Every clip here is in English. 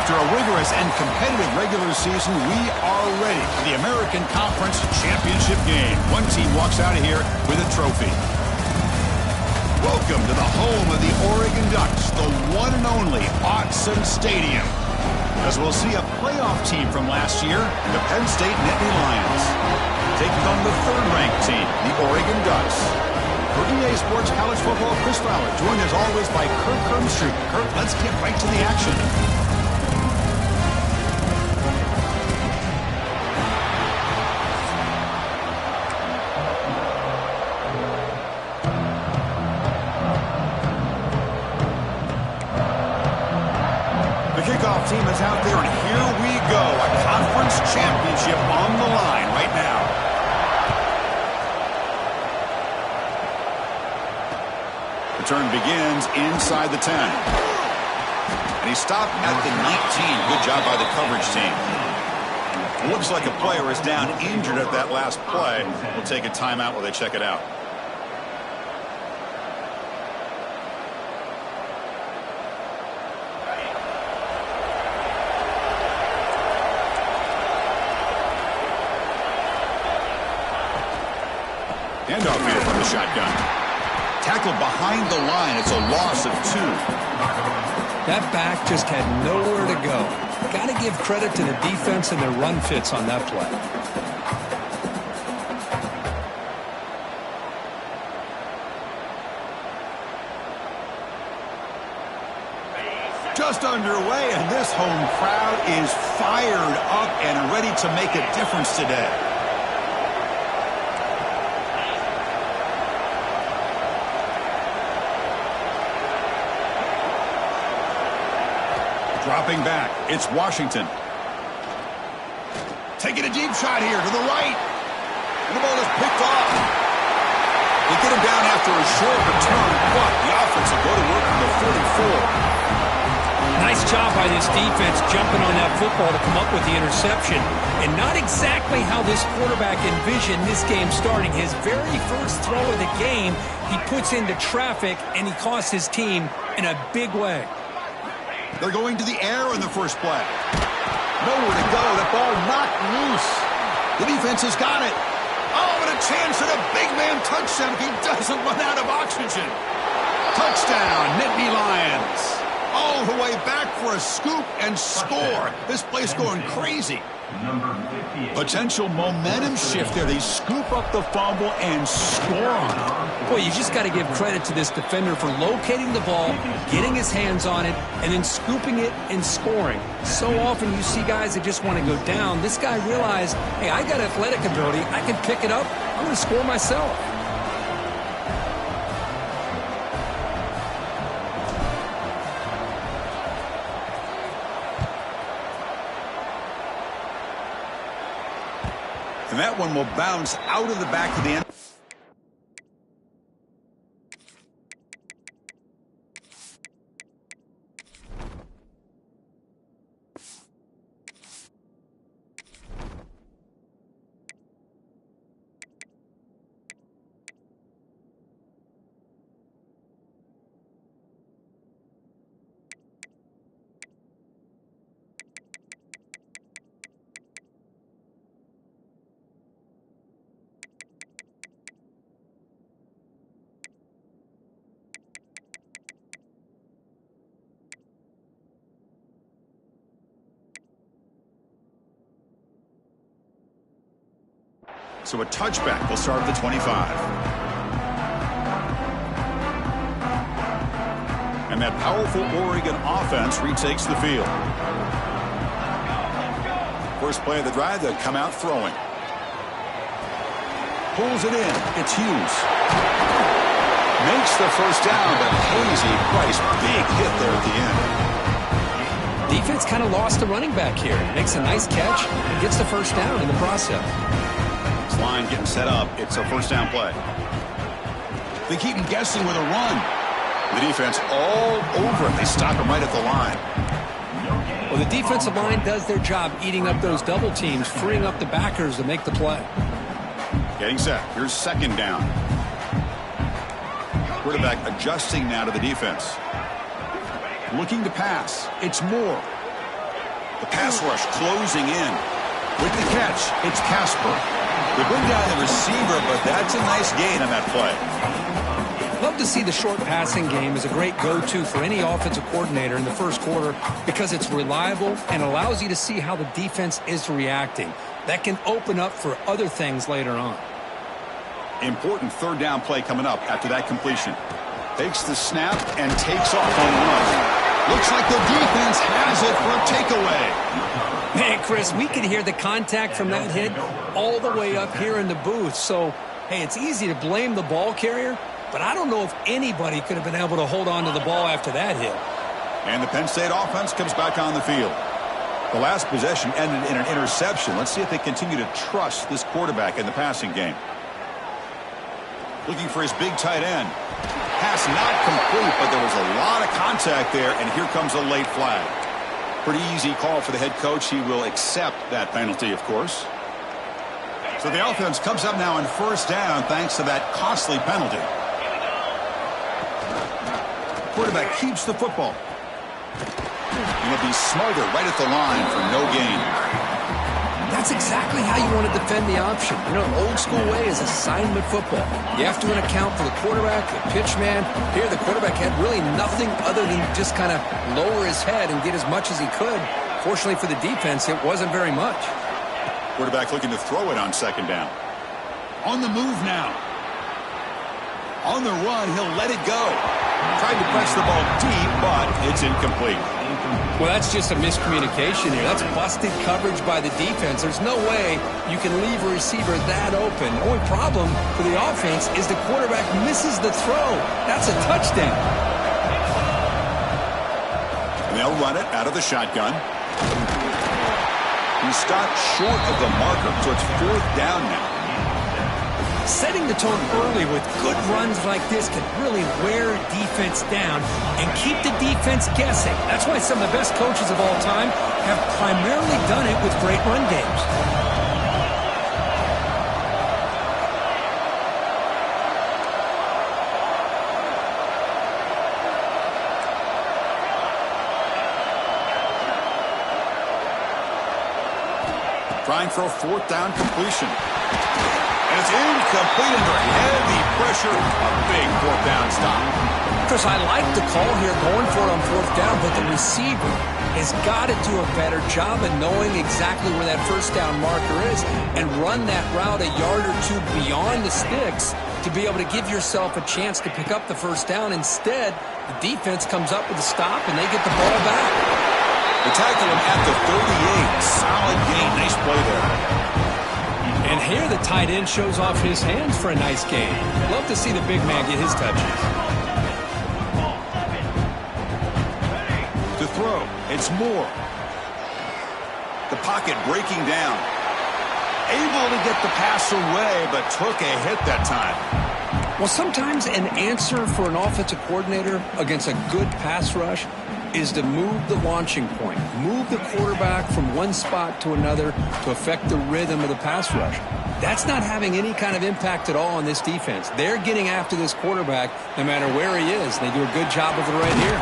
After a rigorous and competitive regular season, we are ready for the American Conference Championship game. One team walks out of here with a trophy. Welcome to the home of the Oregon Ducks, the one and only Autzen Stadium. As we'll see a playoff team from last year, the Penn State Nittany Lions, taking on the third-ranked team, the Oregon Ducks. For EA Sports College Football, Chris Fowler, joined as always by Kirk Hermstreet. Kirk, let's get right to the action. The kickoff team is out there, and here we go. A conference championship on the line right now. Turn begins inside the 10. And he stopped at the 19. Good job by the coverage team. Looks like a player is down injured at that last play. We'll take a timeout while they check it out. Handoff here from the shotgun. Tackled behind the line. It's a loss of 2. That back just had nowhere to go. Got to give credit to the defense and their run fits on that play. Just underway, and this home crowd is fired up and ready to make a difference today. Dropping back, it's Washington. Taking a deep shot here to the right. And the ball is picked off. They get him down after a short return, but the offense will go to work from the 44. Nice job by this defense jumping on that football to come up with the interception. And not exactly how this quarterback envisioned this game starting. His very first throw of the game, he puts into traffic, and he costs his team in a big way. They're going to the air in the first play. Nowhere to go. That ball knocked loose. The defense has got it. Oh, and a chance at a big man touchdown. He doesn't run out of oxygen. Touchdown, Nittany Lions. All the way back for a scoop and score. This place going crazy. Potential momentum shift there. They scoop up the fumble and score on it. Boy, you just got to give credit to this defender for locating the ball, getting his hands on it, and then scooping it and scoring. So often you see guys that just want to go down. This guy realized, hey, I got athletic ability. I can pick it up. I'm going to score myself. And that one will bounce out of the back of the end. So a touchback will start at the 25. And that powerful Oregon offense retakes the field. First play of the drive, they'll come out throwing. Pulls it in. It's Hughes. Makes the first down, but Hazy Price, big hit there at the end. Defense kind of lost the running back here. Makes a nice catch and gets the first down in the process. Line getting set up. It's a first down play. They keep him guessing with a run. The defense all over it. They stop him right at the line. Well, the defensive line does their job eating up those double teams, freeing up the backers to make the play. Getting set. Here's second down. Quarterback adjusting now to the defense. Looking to pass. It's Moore. The pass rush closing in. With the catch, it's Casper. They bring down the receiver, but that's a nice gain on that play. Love to see the short passing game as a great go-to for any offensive coordinator in the first quarter because it's reliable and allows you to see how the defense is reacting. That can open up for other things later on. Important third down play coming up after that completion. Takes the snap and takes off on the run. Looks like the defense has it for a takeaway. Man, Chris, we could hear the contact from that hit all the way up here in the booth. So, hey, it's easy to blame the ball carrier, but I don't know if anybody could have been able to hold on to the ball after that hit. And the Penn State offense comes back on the field. The last possession ended in an interception. Let's see if they continue to trust this quarterback in the passing game. Looking for his big tight end. Pass not complete, but there was a lot of contact there, and here comes a late flag. Pretty easy call for the head coach. He will accept that penalty, of course. So the offense comes up now on first down thanks to that costly penalty. Quarterback keeps the football. And he'll be smothered right at the line for no gain. That's exactly how you want to defend the option. You know, old school way is assignment football. You have to account for the quarterback, the pitch man. Here, the quarterback had really nothing other than just kind of lower his head and get as much as he could. Fortunately for the defense, it wasn't very much. Quarterback looking to throw it on second down. On the move now. On the run, he'll let it go. Tried to press the ball deep, but it's incomplete. Well, that's just a miscommunication here. That's busted coverage by the defense. There's no way you can leave a receiver that open. The only problem for the offense is the quarterback misses the throw. That's a touchdown. And they'll run it out of the shotgun. He stopped short of the marker, so it's fourth down now. Setting the tone early with good runs like this can really wear a defense down and keep the defense guessing. That's why some of the best coaches of all time have primarily done it with great run games. Trying for a fourth down completion. And it's incomplete under heavy pressure. A big fourth down stop. Chris, I like the call here going for it on fourth down, but the receiver has got to do a better job of knowing exactly where that first down marker is and run that route a yard or two beyond the sticks to be able to give yourself a chance to pick up the first down. Instead, the defense comes up with a stop and they get the ball back. They tackle him at the 38. Solid gain. Nice play there. And here the tight end shows off his hands for a nice gain. Love to see the big man get his touches. To throw, it's Moore. The pocket breaking down. Able to get the pass away, but took a hit that time. Well, sometimes an answer for an offensive coordinator against a good pass rush is to move the launching point, move the quarterback from one spot to another to affect the rhythm of the pass rush. That's not having any kind of impact at all on this defense. They're getting after this quarterback no matter where he is. They do a good job of it right here.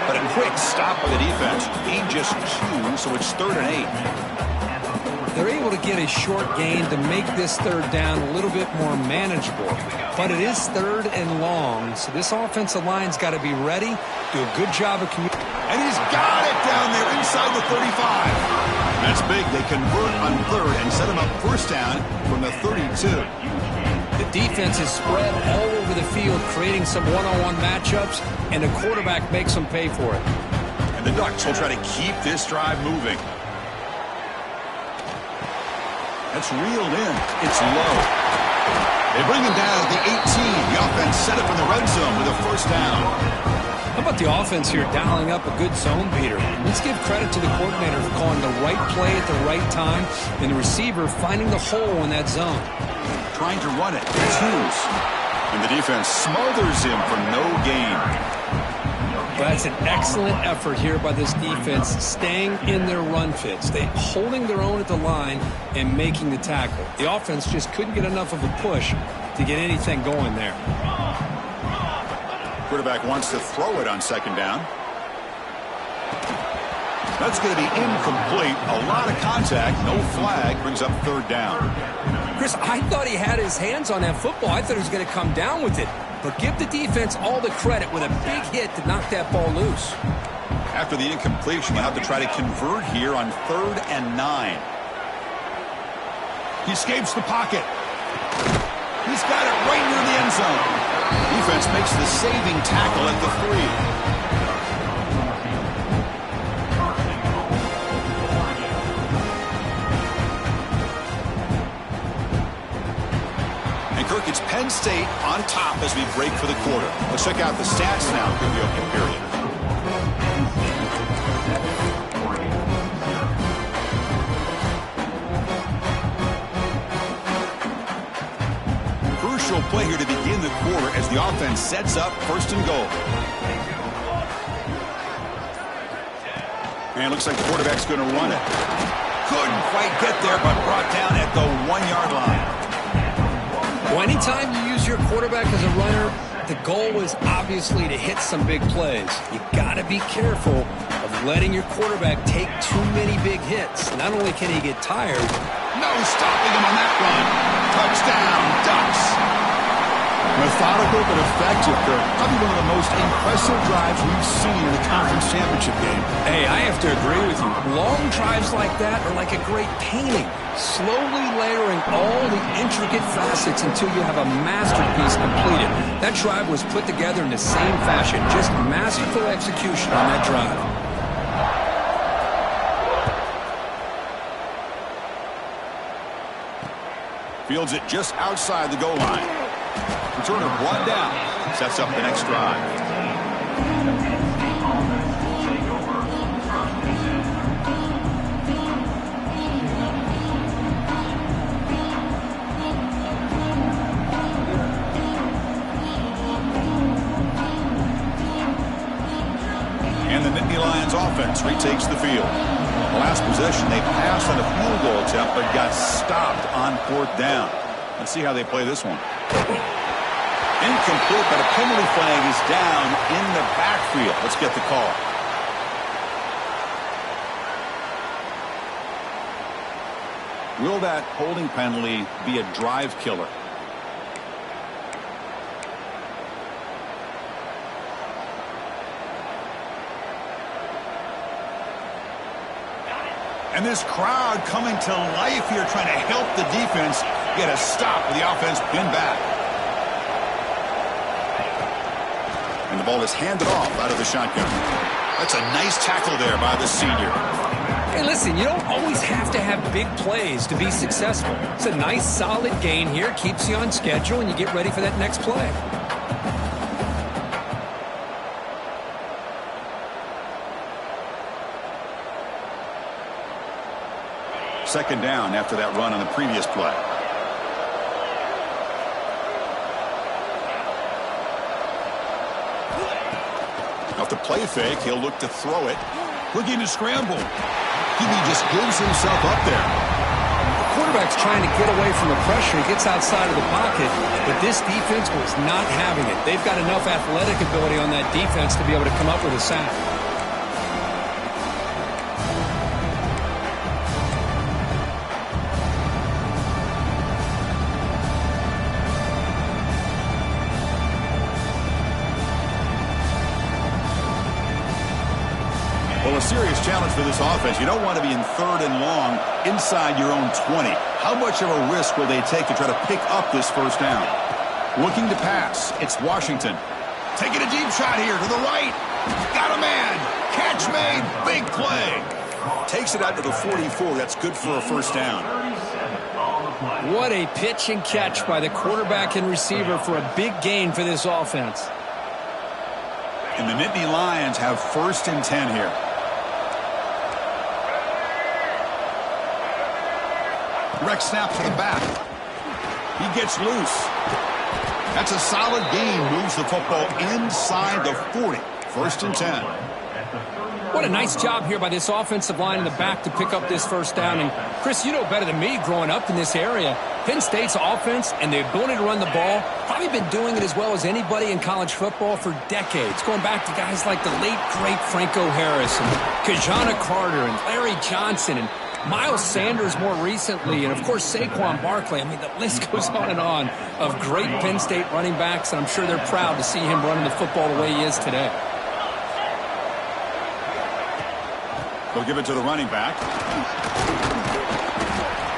But a quick stop by the defense. He just 2, so it's 3rd and 8. They're able to get a short gain to make this third down a little bit more manageable. But it is 3rd and long, so this offensive line's got to be ready, do a good job of communicating. And he's got it down there inside the 35. That's big. They convert on 3rd and set him up first down from the 32. The defense is spread all over the field, creating some one-on-one matchups, and the quarterback makes them pay for it. And the Ducks will try to keep this drive moving. That's reeled in. It's low. They bring him down at the 18. The offense set up in the red zone with a first down. How about the offense here dialing up a good zone beater? Let's give credit to the coordinator for calling the right play at the right time and the receiver finding the hole in that zone. Trying to run it. Twos. And the defense smothers him for no gain. That's an excellent effort here by this defense, staying in their run fits. They holding their own at the line and making the tackle. The offense just couldn't get enough of a push to get anything going there. Quarterback wants to throw it on second down. That's going to be incomplete. A lot of contact. No flag. Brings up third down. Chris, I thought he had his hands on that football. I thought he was going to come down with it. But give the defense all the credit with a big hit to knock that ball loose. After the incompletion, we'll have to try to convert here on 3rd and 9. He escapes the pocket. He's got it right near the end zone. Defense makes the saving tackle at the 3. And Kirk, it's Penn State on top as we break for the quarter. Let's check out the stats now for the opening period. Crucial play here to begin the quarter as the offense sets up 1st and goal. And it looks like the quarterback's going to run it. Couldn't quite get there, but brought down at the 1-yard line. Well, anytime you use your quarterback as a runner, the goal is obviously to hit some big plays. You got to be careful of letting your quarterback take too many big hits. Not only can he get tired, no stopping him on that run. Touchdown, Ducks. Methodical but effective, Kirk. Probably one of the most impressive drives we've seen in a conference championship game. Hey, I have to agree with you. Long drives like that are like a great painting. Slowly layering all the intricate facets until you have a masterpiece completed. That drive was put together in the same fashion. Just masterful execution on that drive. Fields it just outside the goal line. Returner brought down. Sets up the next drive. And the Nittany Lions offense retakes the field. The last possession, they passed on a field goal attempt, but got stopped on 4th down. Let's see how they play this one. Incomplete, but a penalty flag is down in the backfield. Let's get the call. Will that holding penalty be a drive killer? And this crowd coming to life here, trying to help the defense get a stop with the offense pinned back. And the ball is handed off out of the shotgun. That's a nice tackle there by the senior. Hey, listen, you don't always have to have big plays to be successful. It's a nice, solid gain here. Keeps you on schedule, and you get ready for that next play. Second down after that run on the previous play. Off the play fake, he'll look to throw it. Looking to scramble. He just gives himself up there. The quarterback's trying to get away from the pressure. He gets outside of the pocket, but this defense was not having it. They've got enough athletic ability on that defense to be able to come up with a sack. Well, a serious challenge for this offense. You don't want to be in 3rd and long inside your own 20. How much of a risk will they take to try to pick up this first down? Looking to pass. It's Washington. Taking a deep shot here to the right. Got a man. Catch made. Big play. Takes it out to the 44. That's good for a first down. What a pitch and catch by the quarterback and receiver for a big gain for this offense. And the Nittany Lions have 1st and 10 here. Rex snap to the back. He gets loose. That's a solid gain. Moves the football inside the 40. 1st and 10. What a nice job here by this offensive line in the back to pick up this first down. And, Chris, you know better than me growing up in this area, Penn State's offense and the ability to run the ball probably been doing it as well as anybody in college football for decades, going back to guys like the late, great Franco Harris and Kajana Carter and Larry Johnson and Miles Sanders more recently, and, of course, Saquon Barkley. I mean, the list goes on of great Penn State running backs, and I'm sure they're proud to see him running the football the way he is today. They'll give it to the running back.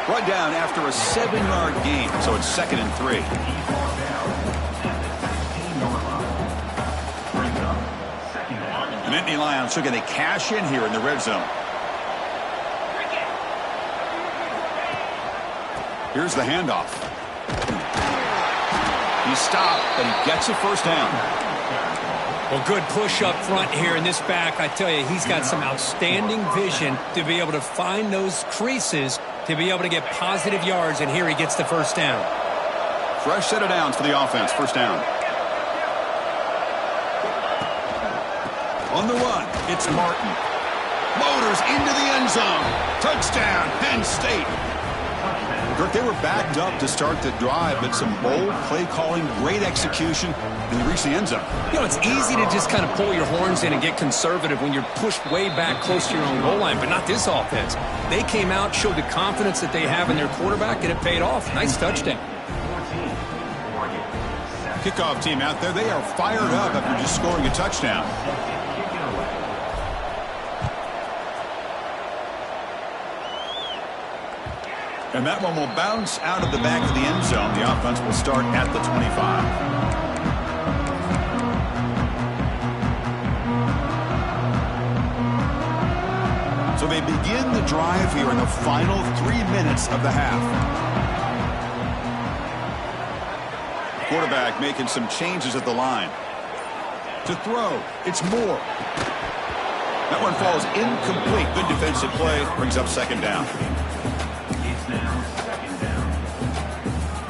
Brought down after a 7-yard gain, so it's 2nd and 3. The Nittany Lions looking to cash in here in the red zone. Here's the handoff. He stopped, but he gets a first down. Well, good push up front here in this back. I tell you, he's got some outstanding vision to be able to find those creases, to be able to get positive yards, and here he gets the first down. Fresh set of downs for the offense. First down. On the run, it's Martin. Motors into the end zone. Touchdown, Penn State. Kirk, they were backed up to start the drive, but some bold play calling, great execution, and they reached the end zone. You know, it's easy to just kind of pull your horns in and get conservative when you're pushed way back close to your own goal line, but not this offense. They came out, showed the confidence that they have in their quarterback, and it paid off. Nice touchdown. Kickoff team out there, they are fired up after just scoring a touchdown. And that one will bounce out of the back of the end zone. The offense will start at the 25. So they begin the drive here in the final 3 minutes of the half. Quarterback making some changes at the line. To throw, it's Moore. That one falls incomplete. Good defensive play. Brings up 2nd down.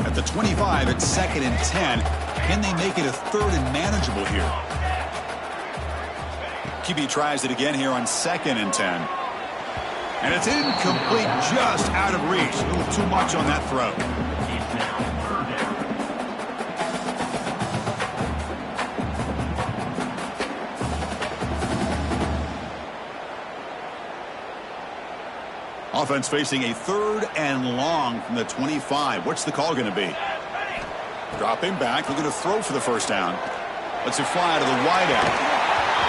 At the 25, it's 2nd and 10. Can they make it a 3rd and manageable here? QB tries it again here on 2nd and 10. And it's incomplete, just out of reach. A little too much on that throw. Offense facing a 3rd and long from the 25. What's the call going to be? Dropping back, looking to throw for the first down. Lets it fly to the wideout.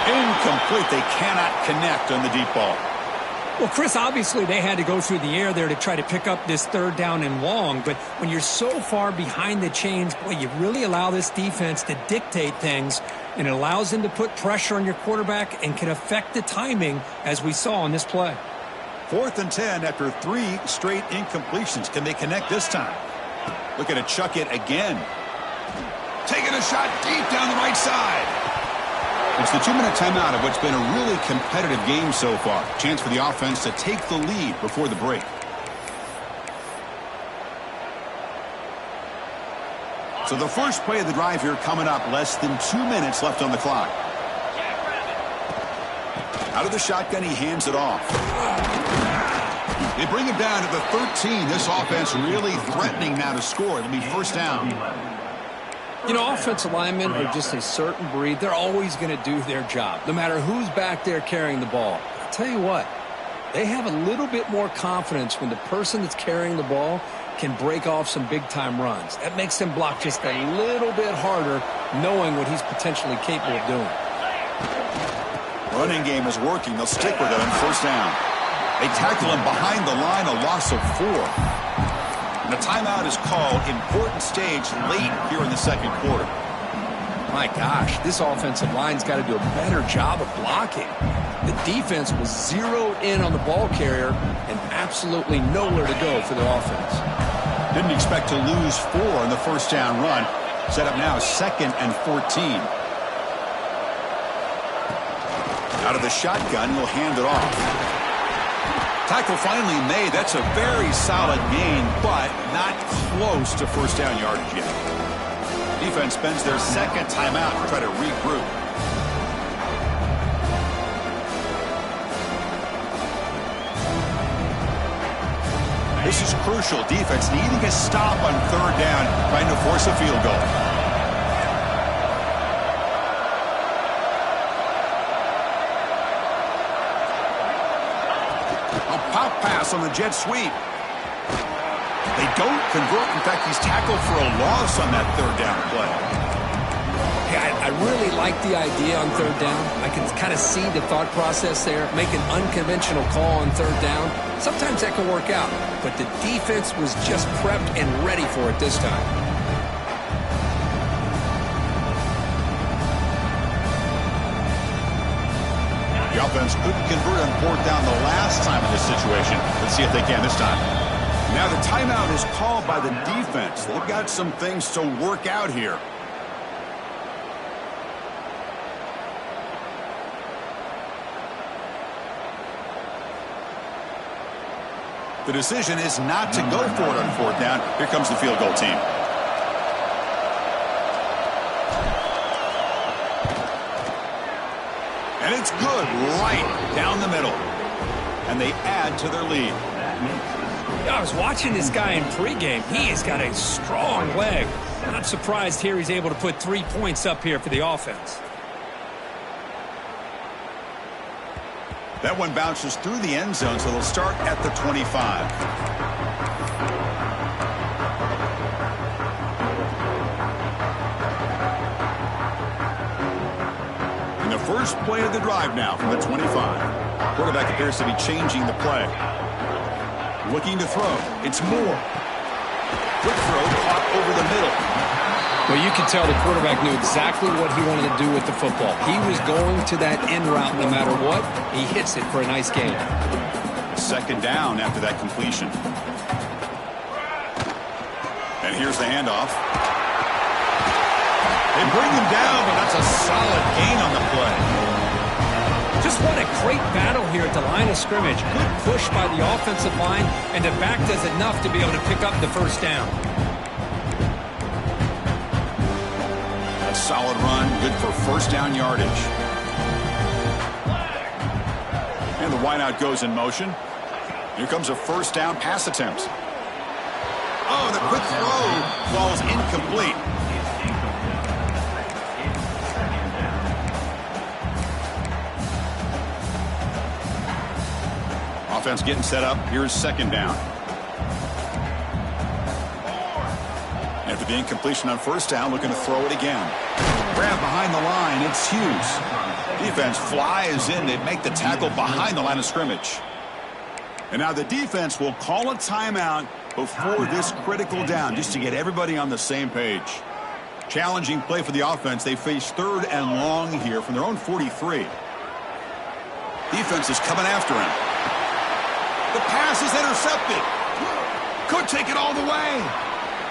Incomplete. They cannot connect on the deep ball. Well, Chris, obviously they had to go through the air there to try to pick up this 3rd down and long, but when you're so far behind the chains, boy, you really allow this defense to dictate things, and it allows them to put pressure on your quarterback and can affect the timing, as we saw on this play. 4th and 10 after 3 straight incompletions. Can they connect this time? Looking to chuck it again. Taking a shot deep down the right side. It's the 2-minute timeout of what's been a really competitive game so far. Chance for the offense to take the lead before the break. So the first play of the drive here coming up. Less than 2 minutes left on the clock. Out of the shotgun, he hands it off. They bring him down to the 13. This offense really threatening now to score. It'll be first down. You know, offensive linemen are just a certain breed. They're always going to do their job, no matter who's back there carrying the ball. I'll tell you what, they have a little bit more confidence when the person that's carrying the ball can break off some big-time runs. That makes them block just a little bit harder, knowing what he's potentially capable of doing. Running game is working. They'll stick with it on first down. They tackle him behind the line, a loss of 4. And a timeout is called. Important stage late here in the 2nd quarter. My gosh, this offensive line's got to do a better job of blocking. The defense was zeroed in on the ball carrier and absolutely nowhere to go for the offense. Didn't expect to lose 4 in the first down run. Set up now 2nd and 14. Out of the shotgun, he'll hand it off. Tackle finally made. That's a very solid gain, but not close to first down yardage yet. Defense spends their 2nd timeout to try to regroup. This is crucial. Defense needing a stop on third down, trying to force a field goal. A pop pass on the jet sweep. They don't convert. In fact, he's tackled for a loss on that third down play. I really like the idea on third down. I can kind of see the thought process there. Make an unconventional call on third down. Sometimes that can work out, but the defense was just prepped and ready for it this time. The offense couldn't convert on fourth down the last time in this situation. Let's see if they can this time. Now the timeout is called by the defense. They've got some things to work out here. The decision is not to go for it on fourth down. Here comes the field goal team. And it's good right down the middle. And they add to their lead. I was watching this guy in pregame. He has got a strong leg. Not surprised here he's able to put 3 points up here for the offense. That one bounces through the end zone, so they'll start at the 25. And the first play of the drive now from the 25. Quarterback appears to be changing the play. Looking to throw. It's Moore. Quick throw caught over the middle. Well, you can tell the quarterback knew exactly what he wanted to do with the football. He was going to that end route no matter what. He hits it for a nice gain. Second down after that completion. And here's the handoff. They bring him down, but that's a solid gain on the play. Just what a great battle here at the line of scrimmage. Good push by the offensive line, and the back does enough to be able to pick up the first down. A solid run, good for first down yardage. And the wideout goes in motion. Here comes a first down pass attempt. Oh, the quick throw falls incomplete. Offense getting set up. Here's second down. After the incompletion on first down, looking to throw it again. Grab behind the line. It's Hughes. Defense flies in. They make the tackle behind the line of scrimmage. And now the defense will call a timeout before this critical down, just to get everybody on the same page. Challenging play for the offense. They face third and long here from their own 43. Defense is coming after him. The pass is intercepted. Could take it all the way.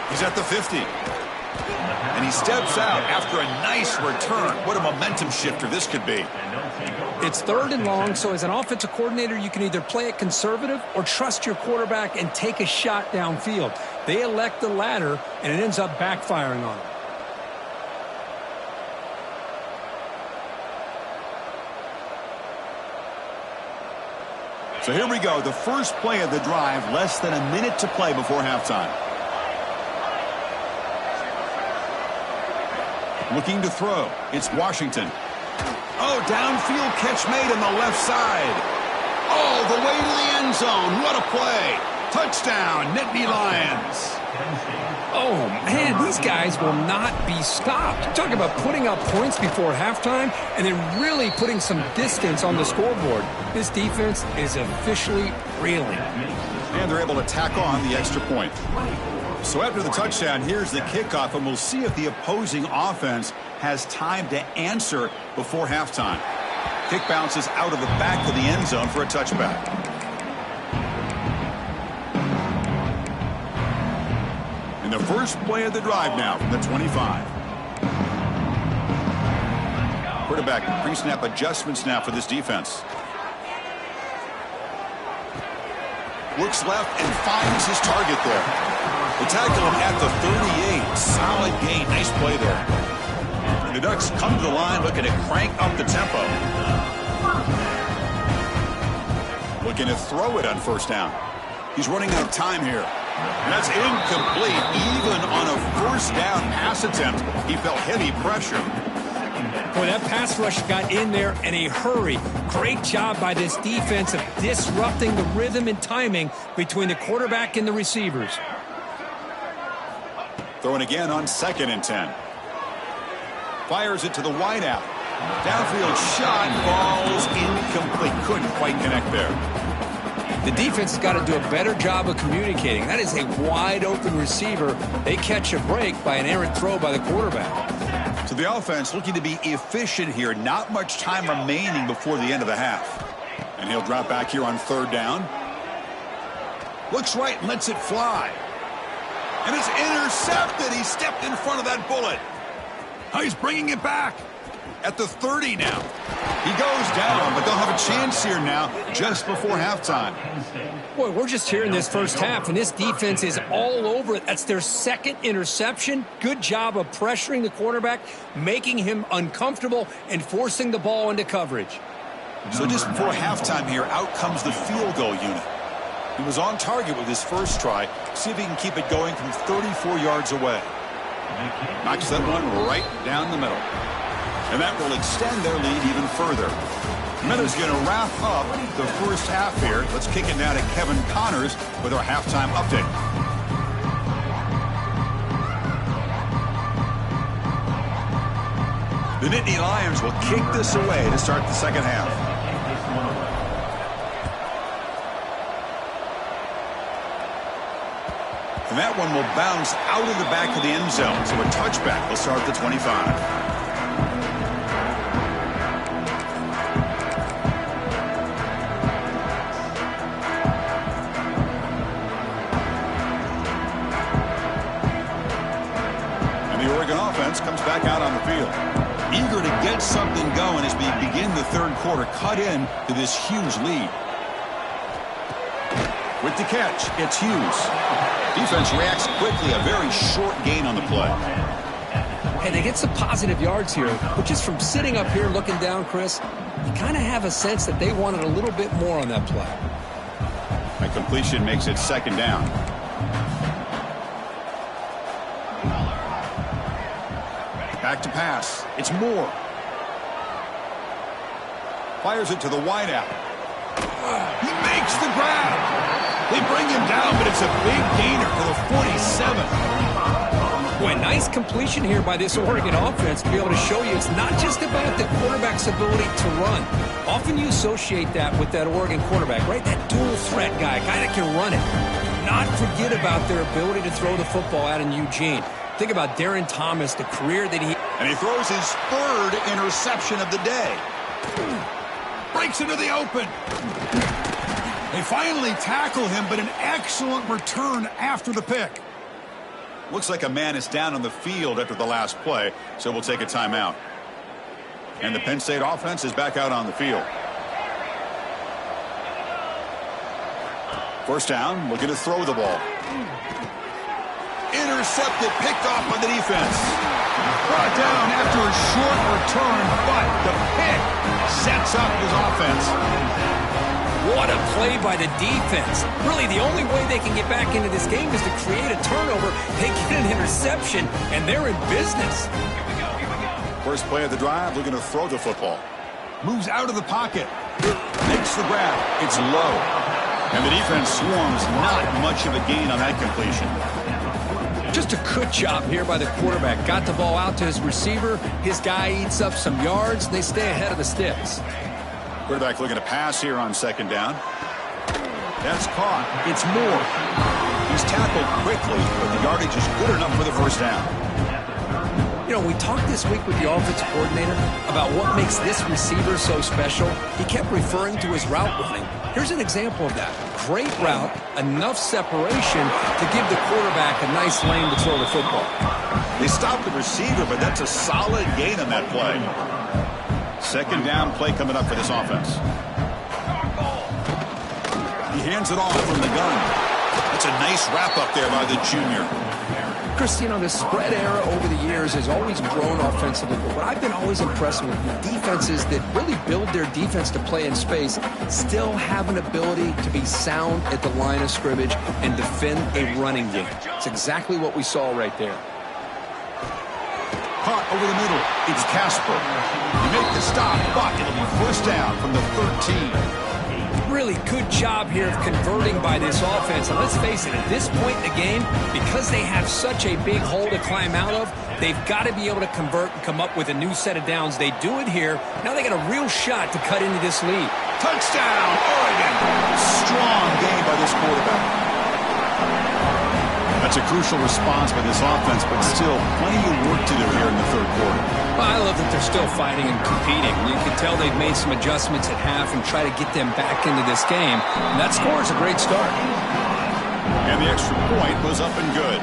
He's at the 50. And he steps out after a nice return. What a momentum shifter this could be. It's third and long, so as an offensive coordinator, you can either play it conservative or trust your quarterback and take a shot downfield. They elect the latter, and it ends up backfiring on them. So here we go, the first play of the drive, less than a minute to play before halftime. Looking to throw. It's Washington. Oh, downfield catch made on the left side. All the way to the end zone. What a play. Touchdown, Nittany Lions. Oh, man, these guys will not be stopped. Talk about putting up points before halftime and then really putting some distance on the scoreboard. This defense is officially reeling. And they're able to tack on the extra point. So after the touchdown, here's the kickoff, and we'll see if the opposing offense has time to answer before halftime. Kick bounces out of the back of the end zone for a touchback. And the first play of the drive now from the 25. Quarterback pre-snap adjustments now for this defense. Looks left and finds his target there. They tackle him at the 38. Solid gain. Nice play there. And the Ducks come to the line looking to crank up the tempo. Looking to throw it on first down. He's running out of time here. And that's incomplete. Even on a first down pass attempt, he felt heavy pressure. Boy, that pass rush got in there in a hurry. Great job by this defense of disrupting the rhythm and timing between the quarterback and the receivers. Throwing again on 2nd and 10. Fires it to the wideout. Downfield shot, falls incomplete. Couldn't quite connect there. The defense has got to do a better job of communicating. That is a wide-open receiver. They catch a break by an errant throw by the quarterback. So the offense looking to be efficient here. Not much time remaining before the end of the half. And he'll drop back here on 3rd down. Looks right and lets it fly. And it's intercepted. He stepped in front of that bullet. Oh, he's bringing it back. At the 30 now. He goes down, but they'll have a chance here now just before halftime. Boy, we're just here in this first half, and this defense is all over it. That's their 2nd interception. Good job of pressuring the quarterback, making him uncomfortable, and forcing the ball into coverage. So just before halftime here, out comes the field goal unit. He was on target with his first try. See if he can keep it going from 34 yards away. Knocks that one right down the middle. And that will extend their lead even further. Miller's going to wrap up the first half here. Let's kick it now to Kevin Connors with our halftime update. The Nittany Lions will kick this away to start the second half. And that one will bounce out of the back of the end zone. So a touchback will start at the 25. Comes back out on the field. Eager to get something going as we begin the 3rd quarter. Cut in to this huge lead. With the catch, it's Hughes. Defense reacts quickly. A very short gain on the play. Hey, they get some positive yards here, but just from sitting up here looking down, Chris, you kind of have a sense that they wanted a little bit more on that play. A completion makes it 2nd down. Back to pass. It's Moore. Fires it to the wideout. He makes the grab. They bring him down, but it's a big gainer for the 47. Boy, nice completion here by this Oregon offense to be able to show you it's not just about the quarterback's ability to run. Often you associate that with that Oregon quarterback, right? That dual threat guy that can run it. Not forget about their ability to throw the football out in Eugene. Think about Darren Thomas, the career that he... And he throws his 3rd interception of the day. Breaks into the open. They finally tackle him, but an excellent return after the pick. Looks like a man is down on the field after the last play, so we'll take a timeout. And the Penn State offense is back out on the field. First down, looking to throw the ball. Intercepted, picked off by the defense. Brought down after a short return, but the pick sets up his offense. What a play by the defense. Really, the only way they can get back into this game is to create a turnover. They get an interception, and they're in business. First play of the drive, looking to throw the football. Moves out of the pocket. Makes the grab. It's low. And the defense swarms. Not much of a gain on that completion. Just a good job here by the quarterback. Got the ball out to his receiver. His guy eats up some yards. They stay ahead of the sticks. Quarterback looking to pass here on 2nd down. That's caught. It's Moore. He's tackled quickly, but the yardage is good enough for the first down. You know, we talked this week with the offensive coordinator about what makes this receiver so special. He kept referring to his route running. Here's an example of that. Great route, enough separation to give the quarterback a nice lane to throw the football. They stopped the receiver, but that's a solid gain on that play. 2nd down play coming up for this offense. He hands it off from the gun. That's a nice wrap up there by the junior. Chris, you know, the spread era over the years has always grown offensively, but what I've been always impressed with defenses that really build their defense to play in space still have an ability to be sound at the line of scrimmage and defend a running game. It's exactly what we saw right there. Caught over the middle. It's Casper. You make the stop, but it'll be first down from the 13. Really good job here of converting by this offense. And let's face it, at this point in the game, because they have such a big hole to climb out of, they've got to be able to convert and come up with a new set of downs. They do it here. Now they got a real shot to cut into this lead. Touchdown, Oregon. Strong game by this quarterback. That's a crucial response by this offense, but still plenty of work to do here in the third quarter. Well, I love that they're still fighting and competing. You can tell they've made some adjustments at half and try to get them back into this game. And that score is a great start. And the extra point was up and good.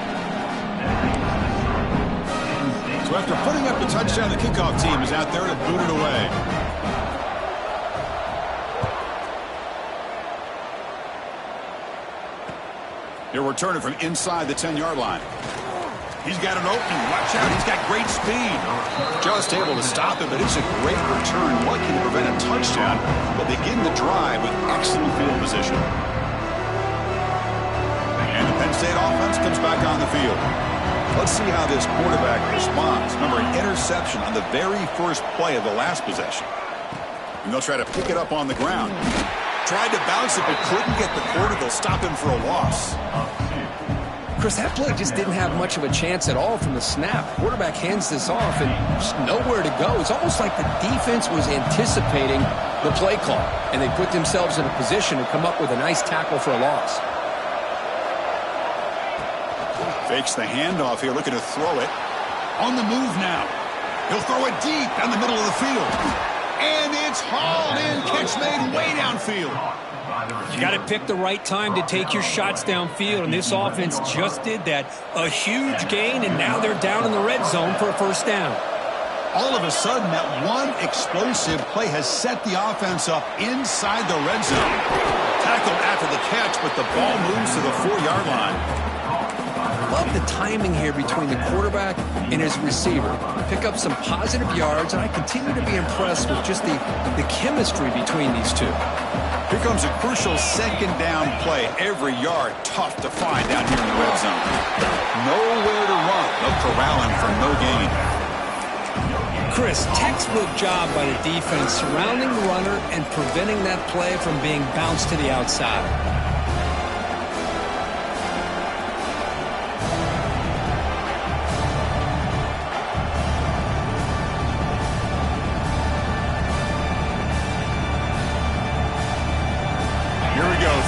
So after putting up the touchdown, the kickoff team is out there to boot it away. He'll return it from inside the 10-yard line. He's got an opening. Watch out. He's got great speed. Just able to stop it, but it's a great return. Lucky to prevent a touchdown, but begin the drive with excellent field position. And the Penn State offense comes back on the field. Let's see how this quarterback responds. Remember, an interception on the very first play of the last possession. And they'll try to pick it up on the ground. Tried to bounce it, but couldn't get the quarter. They'll stop him for a loss. Chris, that play just didn't have much of a chance at all from the snap. Quarterback hands this off and just nowhere to go. It's almost like the defense was anticipating the play call, and they put themselves in a position to come up with a nice tackle for a loss. Fakes the handoff here, looking to throw it. On the move now. He'll throw it deep down the middle of the field. And it's hauled in. Catch made way downfield. You got to pick the right time to take your shots downfield, and this offense just did that. A huge gain, and now they're down in the red zone for a first down. All of a sudden, that one explosive play has set the offense up inside the red zone. Tackled after the catch, but the ball moves to the 4-yard line. Love the timing here between the quarterback and his receiver. Pick up some positive yards, and I continue to be impressed with just the chemistry between these two. Here comes a crucial second down play. Every yard tough to find down here in the red zone. Nowhere to run. They'll corral him for no gain. Chris, textbook job by the defense surrounding the runner and preventing that play from being bounced to the outside.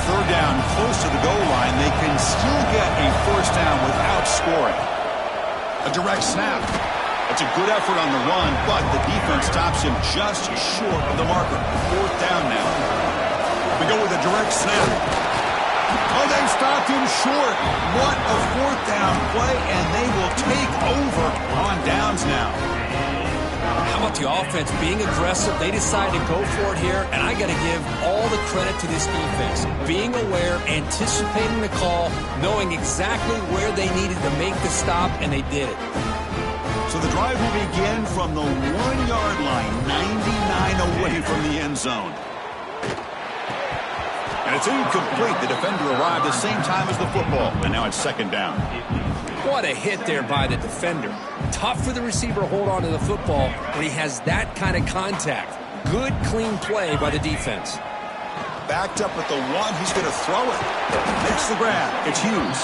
Third down, close to the goal line. They can still get a first down without scoring. A direct snap. It's a good effort on the run, but the defense stops him just short of the marker. Fourth down now. We go with a direct snap. Oh, they stopped him short. What a fourth down play, and they will take over on downs now. How about the offense being aggressive? They decide to go for it here, and I got to give all the credit to this defense. Being aware, anticipating the call, knowing exactly where they needed to make the stop, and they did it. So the drive will begin from the 1-yard line, 99 away from the end zone. And it's incomplete. The defender arrived the same time as the football, and now it's second down. What a hit there by the defender. Tough for the receiver to hold on to the football when he has that kind of contact. Good, clean play by the defense. Backed up at the 1. He's going to throw it. Makes the grab. It's Hughes.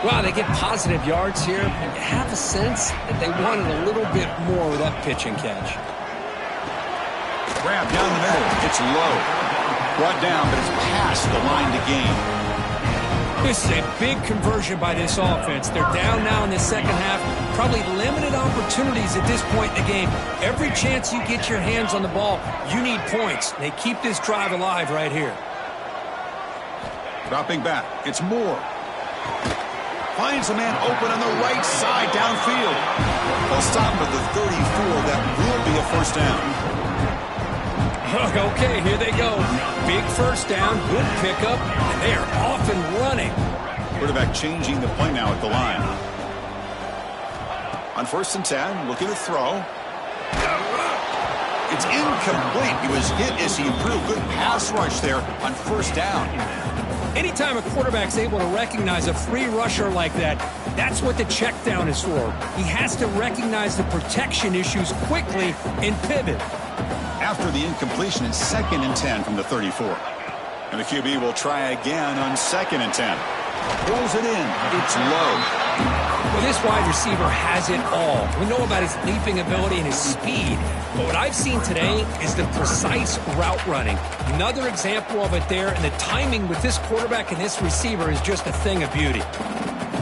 Wow, they get positive yards here. You have a sense that they wanted a little bit more with that pitch and catch. Grab down the middle. It's low. Brought down, but it's past the line to gain. This is a big conversion by this offense. They're down now in the second half. Probably limited opportunities at this point in the game. Every chance you get your hands on the ball, you need points. They keep this drive alive right here. Dropping back. It's Moore. Finds a man open on the right side downfield. They'll stop him at the 34. That will be a first down. Okay, here they go. Big first down, good pickup, and they are off and running. Quarterback changing the play now at the line. On 1st and 10, looking to throw. It's incomplete. He was hit as he threw. Good pass rush there on 1st down. Anytime a quarterback's able to recognize a free rusher like that, that's what the check down is for. He has to recognize the protection issues quickly and pivot. After the incompletion, it's 2nd and 10 from the 34. And the QB will try again on 2nd and 10. Pulls it in. It's low. Well, this wide receiver has it all. We know about his leaping ability and his speed. But what I've seen today is the precise route running. Another example of it there, and the timing with this quarterback and this receiver is just a thing of beauty.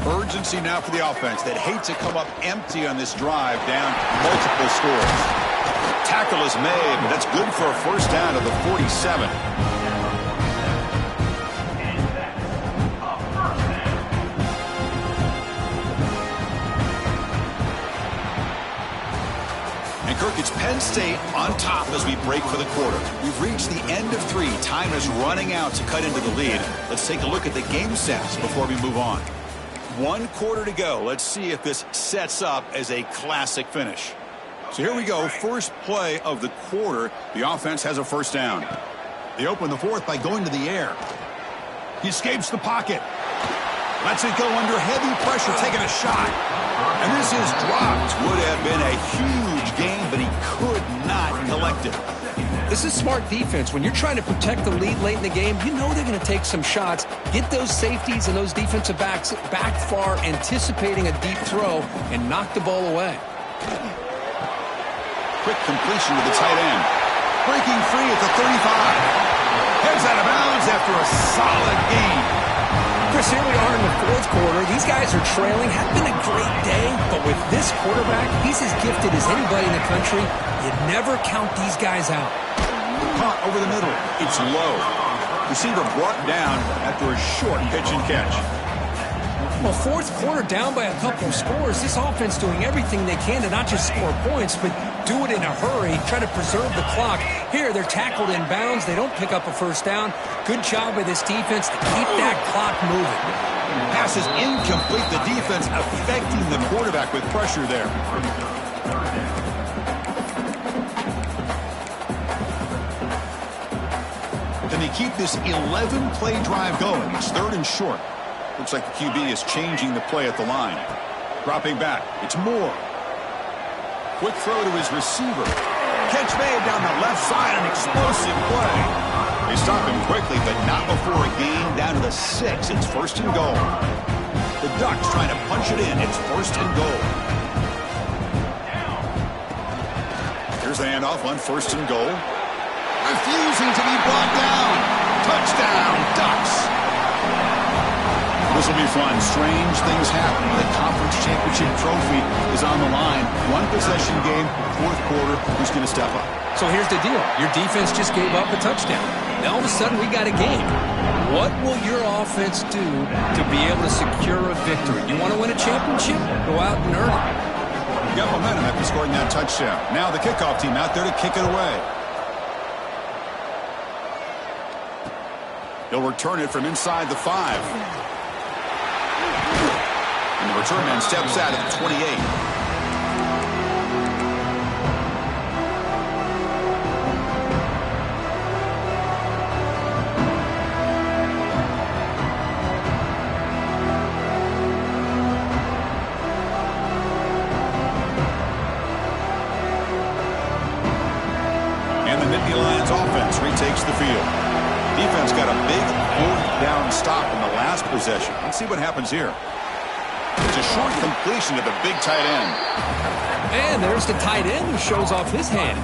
Urgency now for the offense that hates to come up empty on this drive, down multiple scores. Tackle is made, but that's good for a 1st down to the 47. Kirk, it's Penn State on top as we break for the quarter. We've reached the end of 3. Time is running out to cut into the lead. Let's take a look at the game sets before we move on. 1 quarter to go. Let's see if this sets up as a classic finish. So here we go. First play of the quarter. The offense has a 1st down. They open the 4th by going to the air. He escapes the pocket. Lets it go under heavy pressure, taking a shot. And this is dropped. Would have been a huge gain, but he could not collect it. This is smart defense. When you're trying to protect the lead late in the game, you know they're going to take some shots, get those safeties and those defensive backs back far, anticipating a deep throw, and knock the ball away. Quick completion to the tight end. Breaking free at the 35. Heads out of bounds after a solid gain. Chris, here we are in the 4th quarter. These guys are trailing. Had been a great day, but with this quarterback, he's as gifted as anybody in the country. You never count these guys out. Caught over the middle. It's low. Receiver brought down after a short pitch and catch. Well, 4th quarter down by a couple of scores. This offense doing everything they can to not just score points, but do it in a hurry, try to preserve the clock. Here, they're tackled in bounds. They don't pick up a 1st down. Good job by this defense to keep that clock moving. Pass is incomplete. The defense affecting the quarterback with pressure there. Then they keep this 11-play drive going. It's 3rd and short. Looks like the QB is changing the play at the line. Dropping back. It's Moore. Quick throw to his receiver. Catch made down the left side. An explosive play. They stop him quickly, but not before a gain down to the 6. It's 1st and goal. The Ducks trying to punch it in. It's 1st and goal. Here's the handoff on 1st and goal. Refusing to be brought down. Touchdown, Ducks. This will be fun. Strange things happen. The conference championship trophy is on the line. 1-possession game, 4th quarter. Who's going to step up? So here's the deal. Your defense just gave up a touchdown. Now all of a sudden we got a game. What will your offense do to be able to secure a victory? You want to win a championship? Go out and earn it. You got momentum after scoring that touchdown. Now the kickoff team out there to kick it away. He'll return it from inside the 5. And the return man steps out at the 28. And the Nittany Lions offense retakes the field. Defense got a big 4th down stop in the last possession. Let's see what happens here. It's a short completion to the big tight end. And there's the tight end who shows off his hands.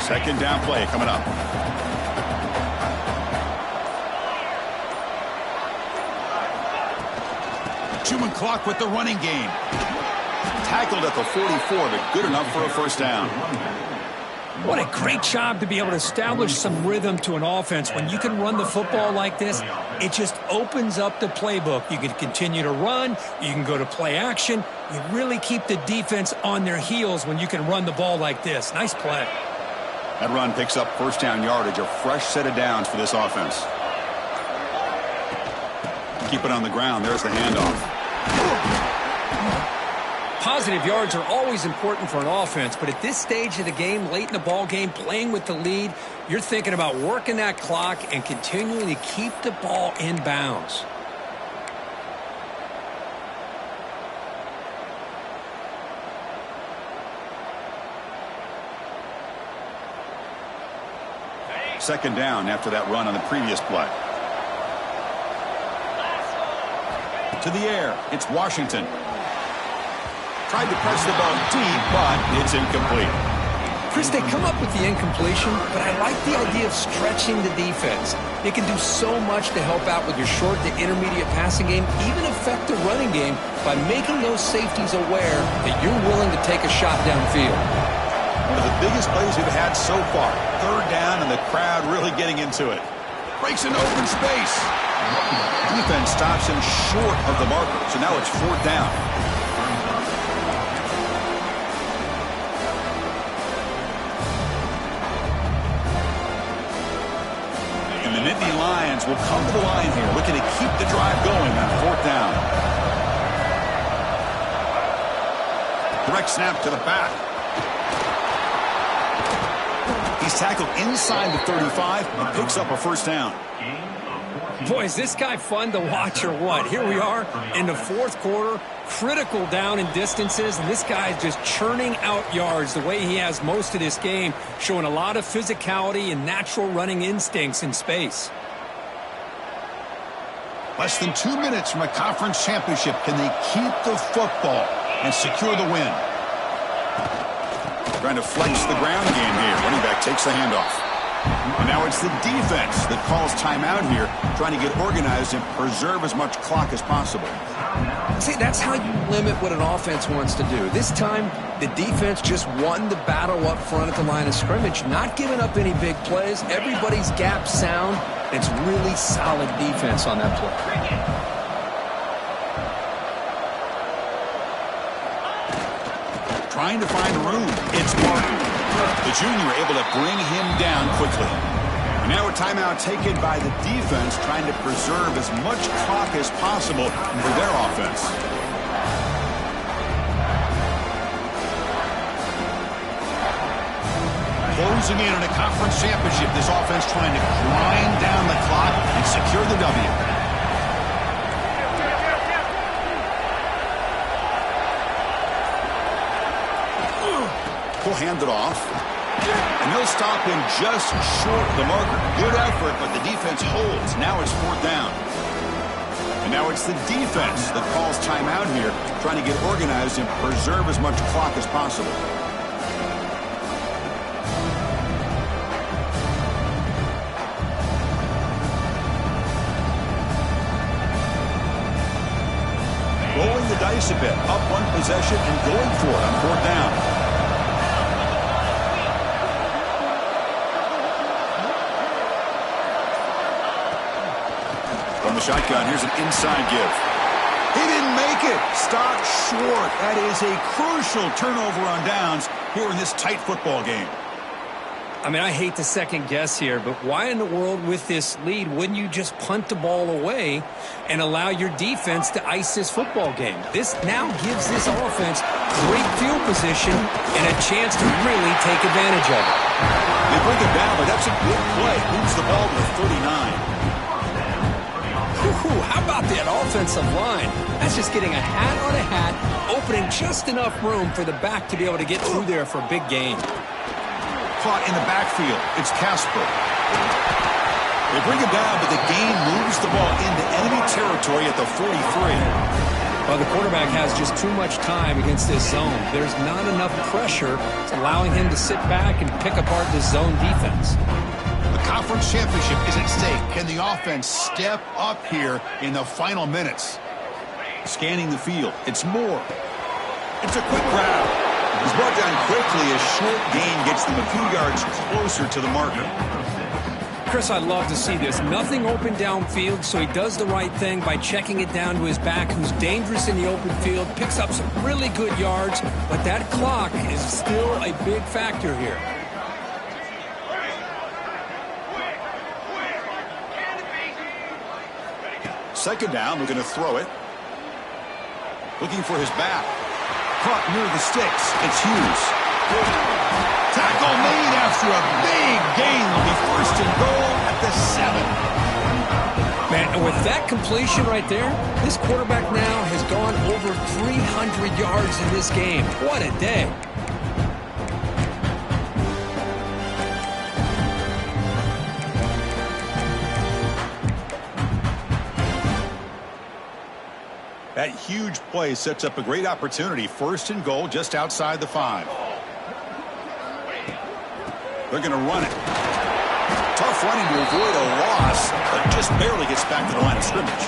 Second down play coming up. Chewing clock with the running game. Tackled at the 44, but good enough for a 1st down. What a great job to be able to establish some rhythm to an offense. When you can run the football like this, it just opens up the playbook. You can continue to run. You can go to play action. You really keep the defense on their heels when you can run the ball like this. Nice play. That run picks up first down yardage, a fresh set of downs for this offense. Keep it on the ground. There's the handoff. Positive yards are always important for an offense, but at this stage of the game, late in the ball game, playing with the lead, you're thinking about working that clock and continuing to keep the ball in bounds. Second down after that run on the previous play. To the air, it's Washington. Tried to press the ball deep, but it's incomplete. Chris, they come up with the incompletion, but I like the idea of stretching the defense. It can do so much to help out with your short to intermediate passing game, even affect the running game by making those safeties aware that you're willing to take a shot downfield. One of the biggest plays we've had so far. Third down and the crowd really getting into it. Breaks into open space. Defense stops him short of the marker, so now it's fourth down. And the Nittany Lions will come to the line here, looking to keep the drive going on fourth down. Direct snap to the back. He's tackled inside the 35 and picks up a first down. Boy, is this guy fun to watch or what? Here we are in the fourth quarter, critical down in distances, and this guy is just churning out yards the way he has most of this game, showing a lot of physicality and natural running instincts in space. Less than 2 minutes from a conference championship. Can they keep the football and secure the win? Trying to flex the ground game here. Running back takes the handoff. And now it's the defense that calls timeout here, trying to get organized and preserve as much clock as possible. See, that's how you limit what an offense wants to do. This time, the defense just won the battle up front at the line of scrimmage, not giving up any big plays. Everybody's gap sound. It's really solid defense on that play. Trying to find room. It's Marko. The junior able to bring him down quickly. And now a timeout taken by the defense, trying to preserve as much clock as possible for their offense. Closing in on a conference championship, this offense trying to grind down the clock and secure the W. He'll hand it off. And they'll stop him just short of the marker. Good effort, but the defense holds. Now it's fourth down. And now it's the defense that calls timeout here, trying to get organized and preserve as much clock as possible. Rolling the dice a bit. Up one possession and going for it on fourth down. The shotgun. Here's an inside give. He didn't make it. Stopped short. That is a crucial turnover on downs here in this tight football game. I mean, I hate to second guess here, but why in the world with this lead wouldn't you just punt the ball away and allow your defense to ice this football game? This now gives this offense great field position and a chance to really take advantage of it. They bring it down, but that's a good play. Moves the ball to the 39. How about that offensive line? That's just getting a hat on a hat, opening just enough room for the back to be able to get through there for a big gain. Caught in the backfield. It's Casper. They bring him down, but the gain moves the ball into enemy territory at the 43. Well, the quarterback has just too much time against this zone. There's not enough pressure. It's allowing him to sit back and pick apart this zone defense. Conference championship is at stake. Can the offense step up here in the final minutes? Scanning the field. It's Moore. It's a quick grab. He's brought down quickly. A short gain gets them a few yards closer to the marker. Chris, I love to see this. Nothing open downfield, so he does the right thing by checking it down to his back, who's dangerous in the open field, picks up some really good yards, but that clock is still a big factor here. second down, looking to throw it. Looking for his back. Caught near the sticks. It's Hughes. Tackle made after a big gain. Will be first and goal at the 7. Man, and with that completion right there, this quarterback now has gone over 300 yards in this game. What a day. That huge play sets up a great opportunity. First and goal just outside the 5. They're going to run it. Tough running to avoid a loss, but just barely gets back to the line of scrimmage.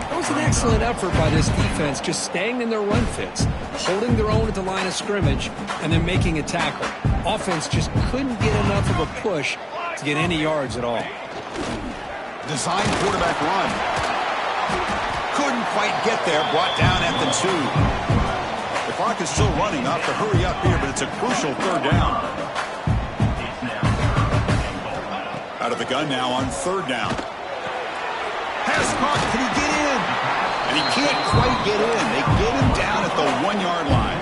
That was an excellent effort by this defense, just staying in their run fits, holding their own at the line of scrimmage, and then making a tackle. Offense just couldn't get enough of a push to get any yards at all. Design quarterback run. Couldn't quite get there, brought down at the 2. The clock is still running, off to hurry up here, but it's a crucial third down. Out of the gun now on third down. Pass caught, can he get in? And he can't quite get in. They get him down at the 1-yard line.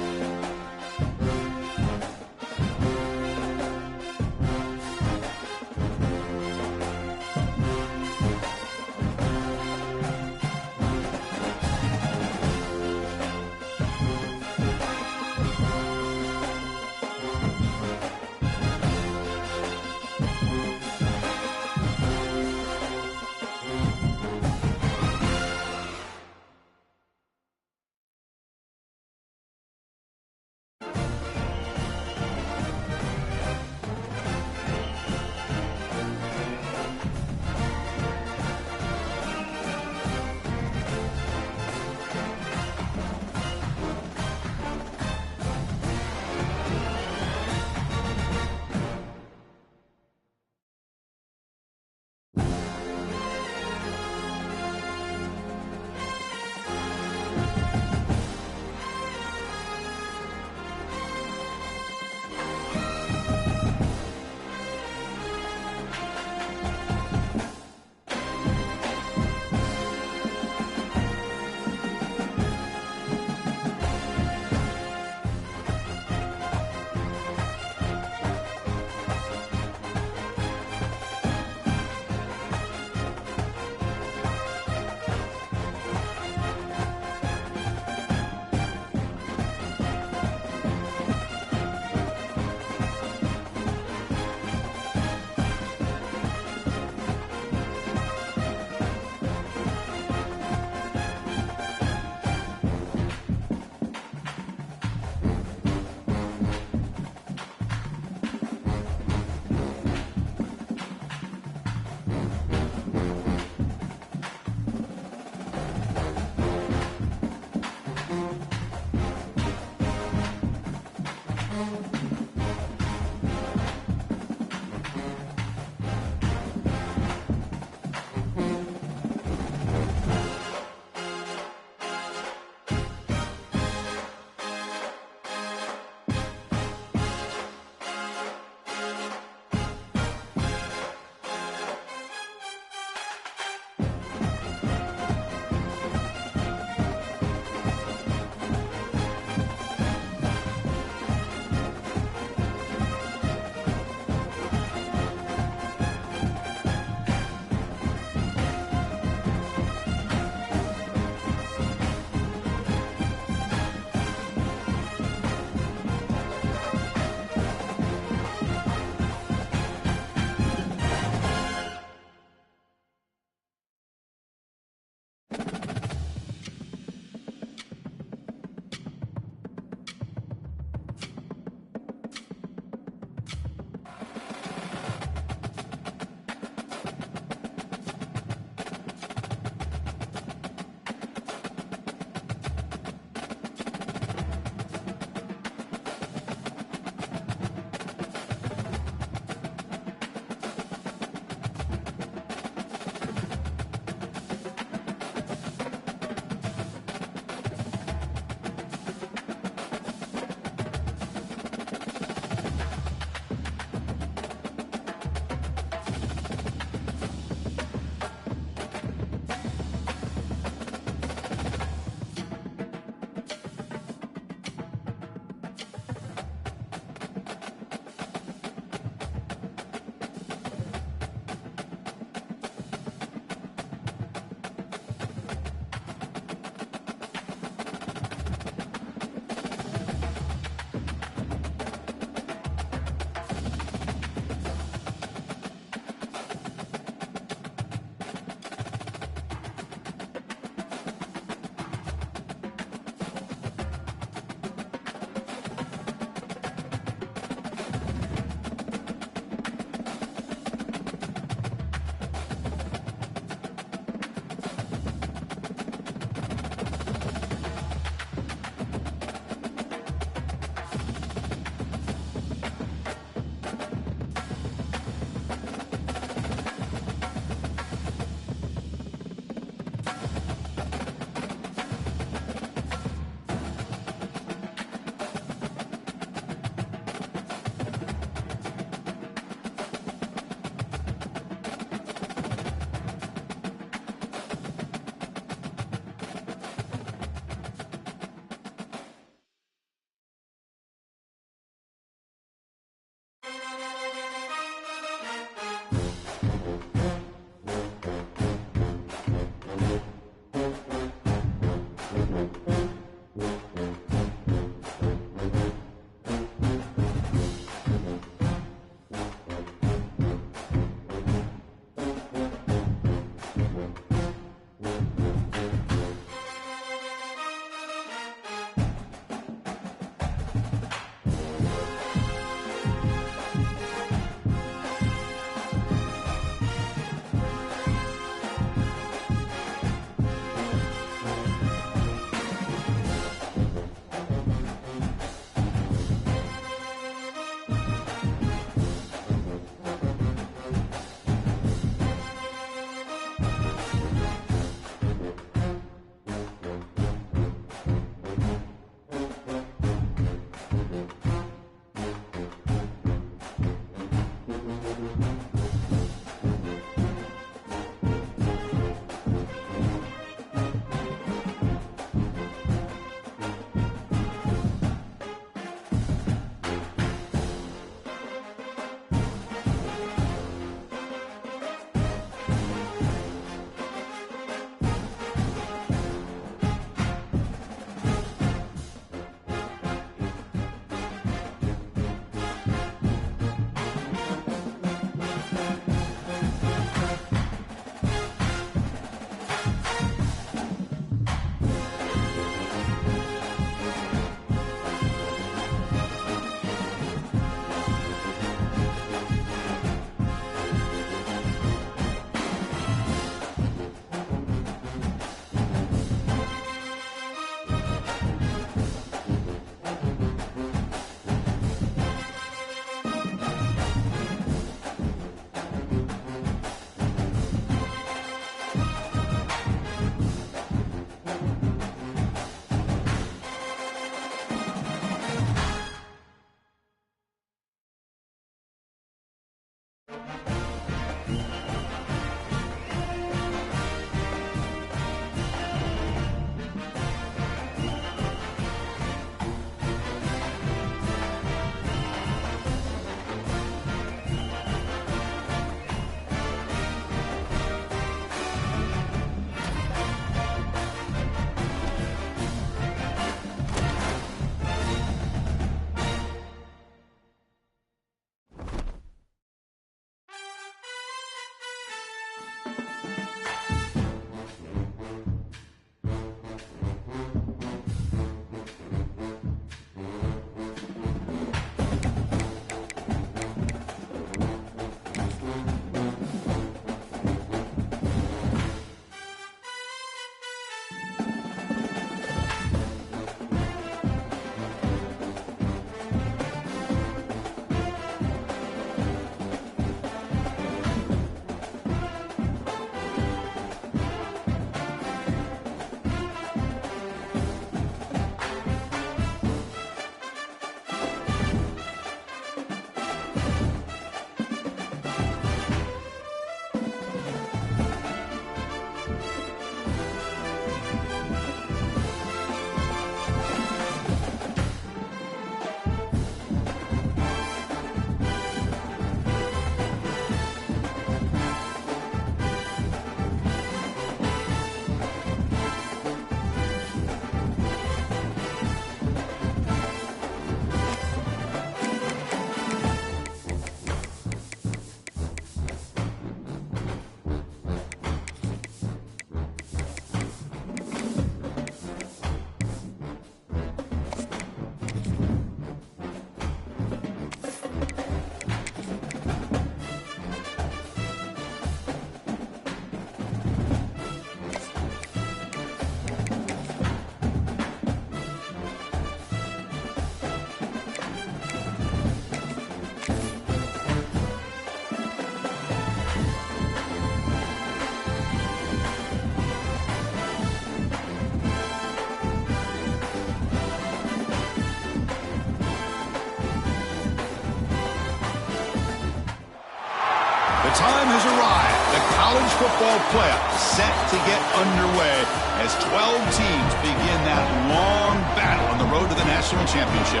Time has arrived. The college football playoff set to get underway as 12 teams begin that long battle on the road to the national championship.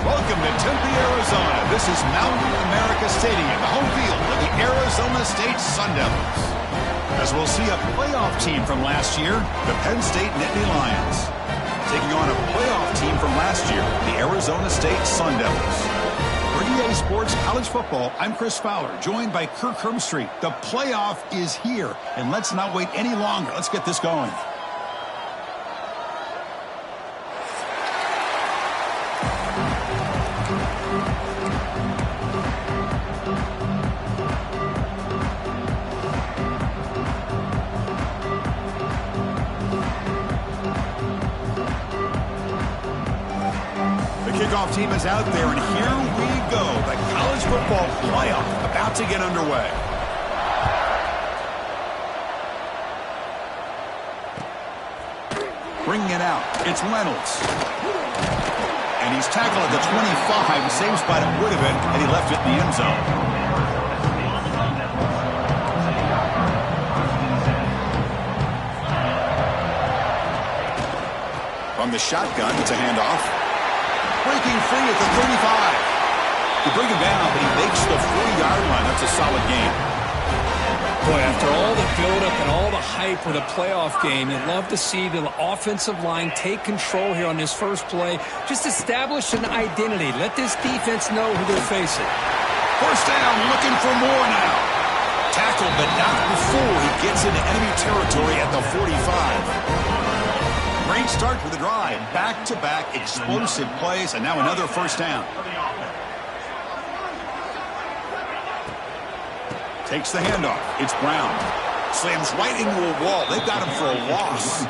Welcome to Tempe, Arizona. This is Mountain America Stadium, the home field of the Arizona State Sun Devils. As we'll see a playoff team from last year, the Penn State Nittany Lions, taking on a playoff team from last year, the Arizona State Sun Devils. For EA Sports College Football, I'm Chris Fowler, joined by Kirk Hermstreet. The playoff is here, and let's not wait any longer. Let's get this going. Kickoff team is out there, and here we go. The college football playoff about to get underway. Bringing it out, it's Reynolds. And he's tackled at the 25, same spot it would have been, and he left it in the end zone. From the shotgun, it's a handoff. Breaking free at the 35. You bring him down, but he makes the 40-yard line. That's a solid game. Boy, after all the buildup and all the hype with a playoff game, you'd love to see the offensive line take control here on this first play. Just establish an identity. Let this defense know who they're facing. First down, looking for more now. Tackled, but not before he gets into enemy territory at the 45. Great start for the drive. Back-to-back explosive plays, and now another first down. Takes the handoff. It's Brown. Slams right into a wall. They've got him for a loss.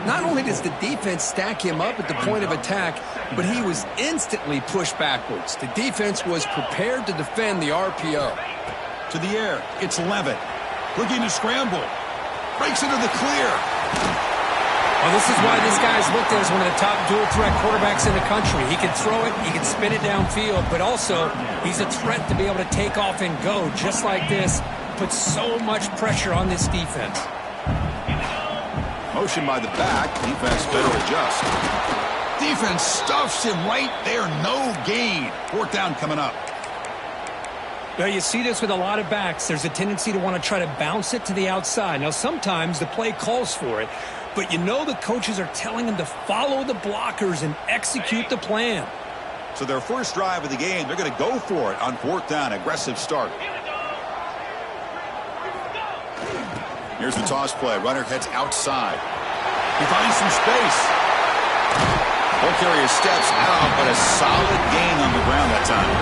Not only does the defense stack him up at the point of attack, but he was instantly pushed backwards. The defense was prepared to defend the RPO. To the air. It's Levitt. Looking to scramble. Breaks into the clear. Well, this is why this guy's looked at as one of the top dual-threat quarterbacks in the country. He can throw it, he can spin it downfield, but also he's a threat to be able to take off and go just like this. Puts so much pressure on this defense. Motion by the back. Defense better adjust. Defense stuffs him right there. No gain. Fourth down coming up. Well, you see this with a lot of backs. There's a tendency to want to try to bounce it to the outside. Now, sometimes the play calls for it, but you know the coaches are telling them to follow the blockers and execute the plan. So their first drive of the game, they're going to go for it on fourth down. Aggressive start. Here's the toss play. Runner heads outside. He finds some space. Ball carrier steps out, but a solid gain on the ground that time.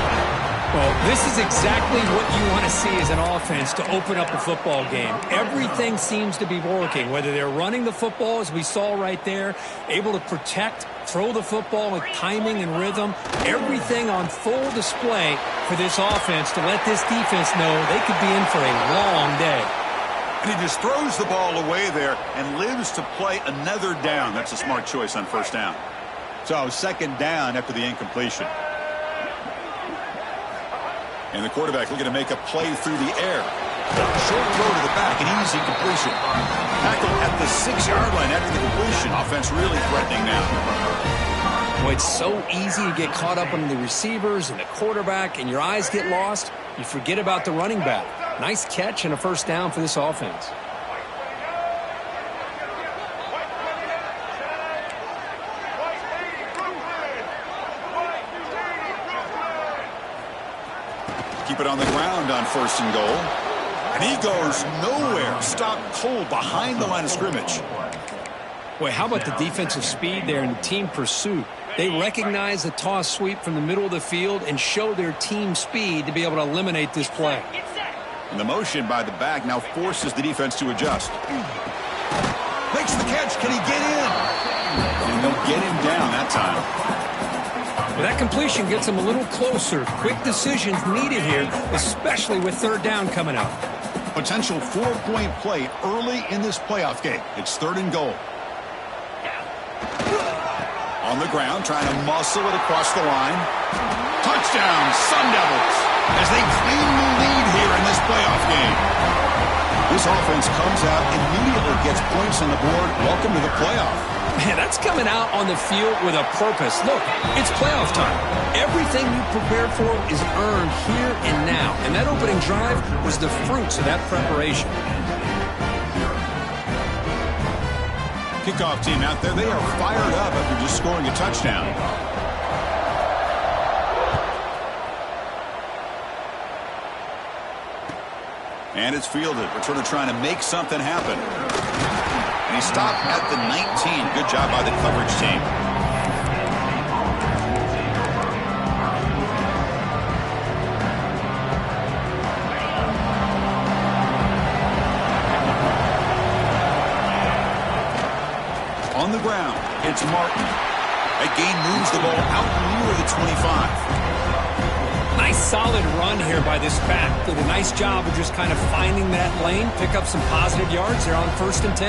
Well, this is exactly what you want to see as an offense to open up a football game. Everything seems to be working, whether they're running the football, as we saw right there, able to protect, throw the football with timing and rhythm. Everything on full display for this offense to let this defense know they could be in for a long day. And he just throws the ball away there and lives to play another down. That's a smart choice on first down. So second down after the incompletion. And the quarterback looking to make a play through the air. Short throw to the back, an easy completion. Tackle at the 6-yard line after the completion. Offense really threatening now. Well, it's so easy to get caught up on the receivers and the quarterback, and your eyes get lost. You forget about the running back. Nice catch and a first down for this offense. Keep it on the ground on first and goal. And he goes nowhere. Stopped cold behind the line of scrimmage. Boy, how about the defensive speed there and the team pursuit? They recognize the toss sweep from the middle of the field and show their team speed to be able to eliminate this play. And the motion by the back now forces the defense to adjust. Makes the catch. Can he get in? And they'll get him down that time. Well, that completion gets them a little closer. Quick decisions needed here, especially with third down coming up. Potential 4-point play early in this playoff game. It's third and goal. On the ground, trying to muscle it across the line. Touchdown, Sun Devils, as they claim the lead here in this playoff game. This offense comes out, immediately gets points on the board. Welcome to the playoff. Man, that's coming out on the field with a purpose. Look, it's playoff time. Everything you prepared for is earned here and now. And that opening drive was the fruits of that preparation. Kickoff team out there, they are fired up after just scoring a touchdown. And it's fielded. Returner trying to make something happen. And he stopped at the 19. Good job by the coverage team. On the ground, it's Martin. That gain moves the ball out near the 25. Nice solid run here by this back. Did a nice job of just kind of finding that lane, pick up some positive yards there on 1st and 10.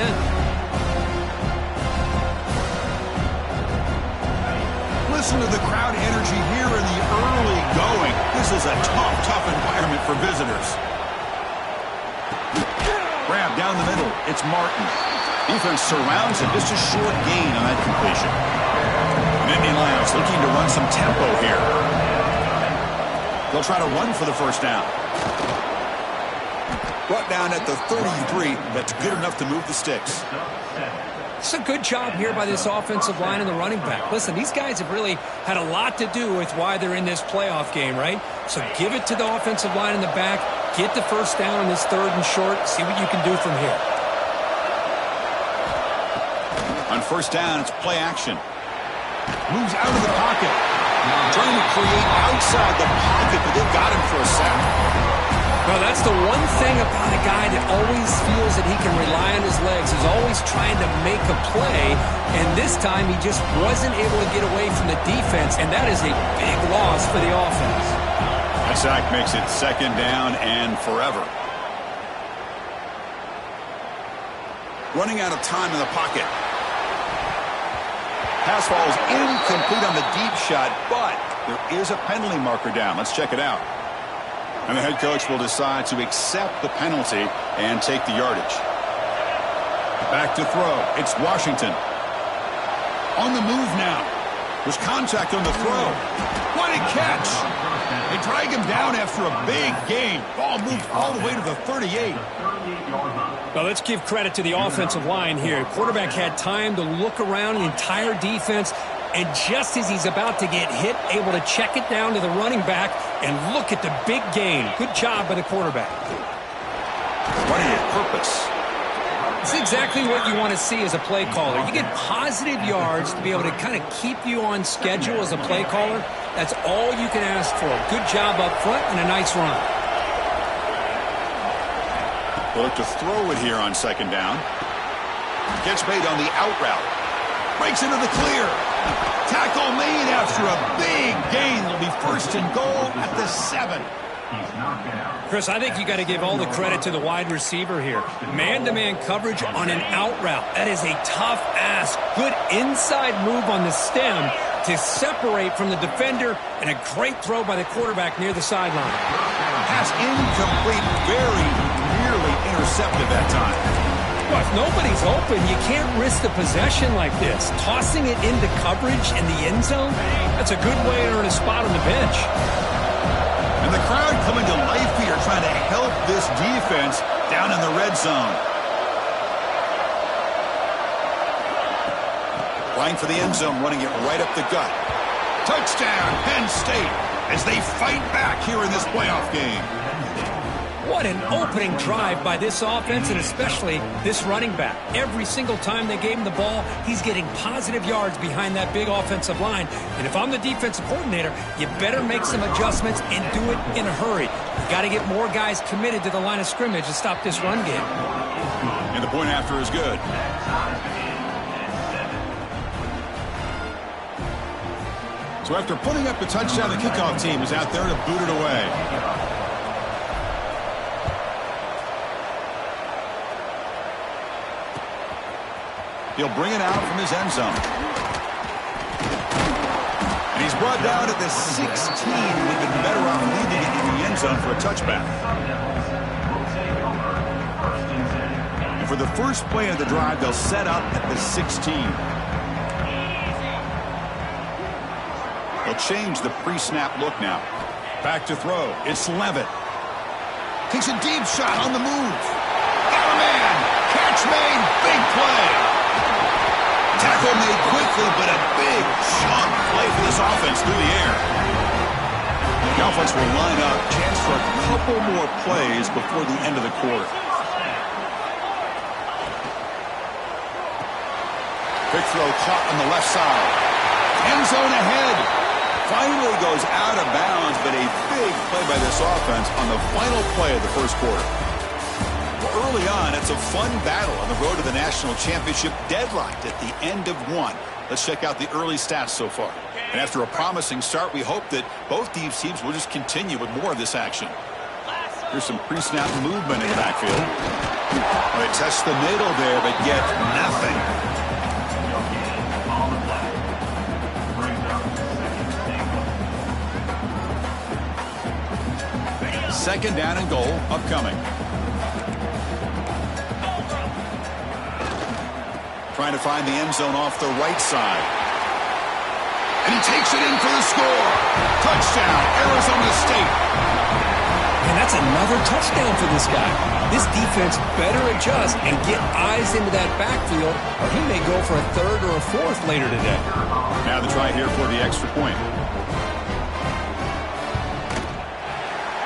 Listen to the crowd energy here in the early going. This is a tough environment for visitors. Grab down the middle. It's Martin. Defense surrounds him. Just a short gain on that completion. Nittany Lions looking to run some tempo here. They'll try to run for the first down. Brought down at the 33. That's good enough to move the sticks. It's a good job here by this offensive line and the running back. Listen, these guys have really had a lot to do with why they're in this playoff game, right? So give it to the offensive line in the back. Get the first down in this third and short. See what you can do from here. On first down, it's play action. Moves out of the pocket. Trying to create outside the pocket, but they've got him for a sack. Well, that's the one thing about a guy that always feels that he can rely on his legs. He's always trying to make a play, and this time he just wasn't able to get away from the defense, and that is a big loss for the offense. That sack makes it second down and forever. Running out of time in the pocket. Pass falls incomplete on the deep shot, but there is a penalty marker down. Let's check it out. And the head coach will decide to accept the penalty and take the yardage. Back to throw. It's Washington. On the move now. There's contact on the throw. What a catch. They drag him down after a big gain. Ball moved all the way to the 38. Well, let's give credit to the offensive line here. Quarterback had time to look around the entire defense, and just as he's about to get hit, able to check it down to the running back, and look at the big gain. Good job by the quarterback. Running with purpose. It's exactly what you want to see as a play caller. You get positive yards to be able to kind of keep you on schedule as a play caller. That's all you can ask for. Good job up front and a nice run. We'll look to throw it here on second down. Gets made on the out route. Breaks into the clear. Tackle made after a big gain. It'll be first and goal at the 7. Chris, I think you got to give all the credit to the wide receiver here. Man-to-man coverage on an out route. That is a tough ask. Good inside move on the stem to separate from the defender, and a great throw by the quarterback near the sideline. Pass incomplete, very nearly intercepted that time. Well, if nobody's open, you can't risk the possession like this. Tossing it into coverage in the end zone, that's a good way to earn a spot on the bench. And the crowd coming to life here, trying to help this defense down in the red zone. Flying for the end zone, running it right up the gut. Touchdown, Penn State, as they fight back here in this playoff game. What an opening drive by this offense, and especially this running back. Every single time they gave him the ball, he's getting positive yards behind that big offensive line. And if I'm the defensive coordinator, you better make some adjustments and do it in a hurry. You got to get more guys committed to the line of scrimmage to stop this run game. And the point after is good. So after putting up a touchdown, the kickoff team is out there to boot it away. He'll bring it out from his end zone. And he's brought down at the 16. We've been better off leaving it in the end zone for a touchback. And for the first play of the drive, they'll set up at the 16. They'll change the pre-snap look now. Back to throw. It's Levitt. Takes a deep shot on the move. Got a man. Catch made. Big play. Tackle made quickly, but a big chunk play for this offense through the air. The offense will line up. Chance for a couple more plays before the end of the quarter. Quick throw caught on the left side. End zone ahead. Finally goes out of bounds, but a big play by this offense on the final play of the first quarter. Well, early on, it's a fun battle on the road to the national championship, deadlocked at the end of one. Let's check out the early stats so far. And after a promising start, we hope that both these teams will just continue with more of this action. Here's some pre-snap movement in the backfield. Well, they test the middle there, but get nothing. Second down and goal upcoming. Trying to find the end zone off the right side. And he takes it in for the score. Touchdown, Arizona State. And that's another touchdown for this guy. This defense better adjust and get eyes into that backfield, or he may go for a third or a fourth later today. Now the try here for the extra point.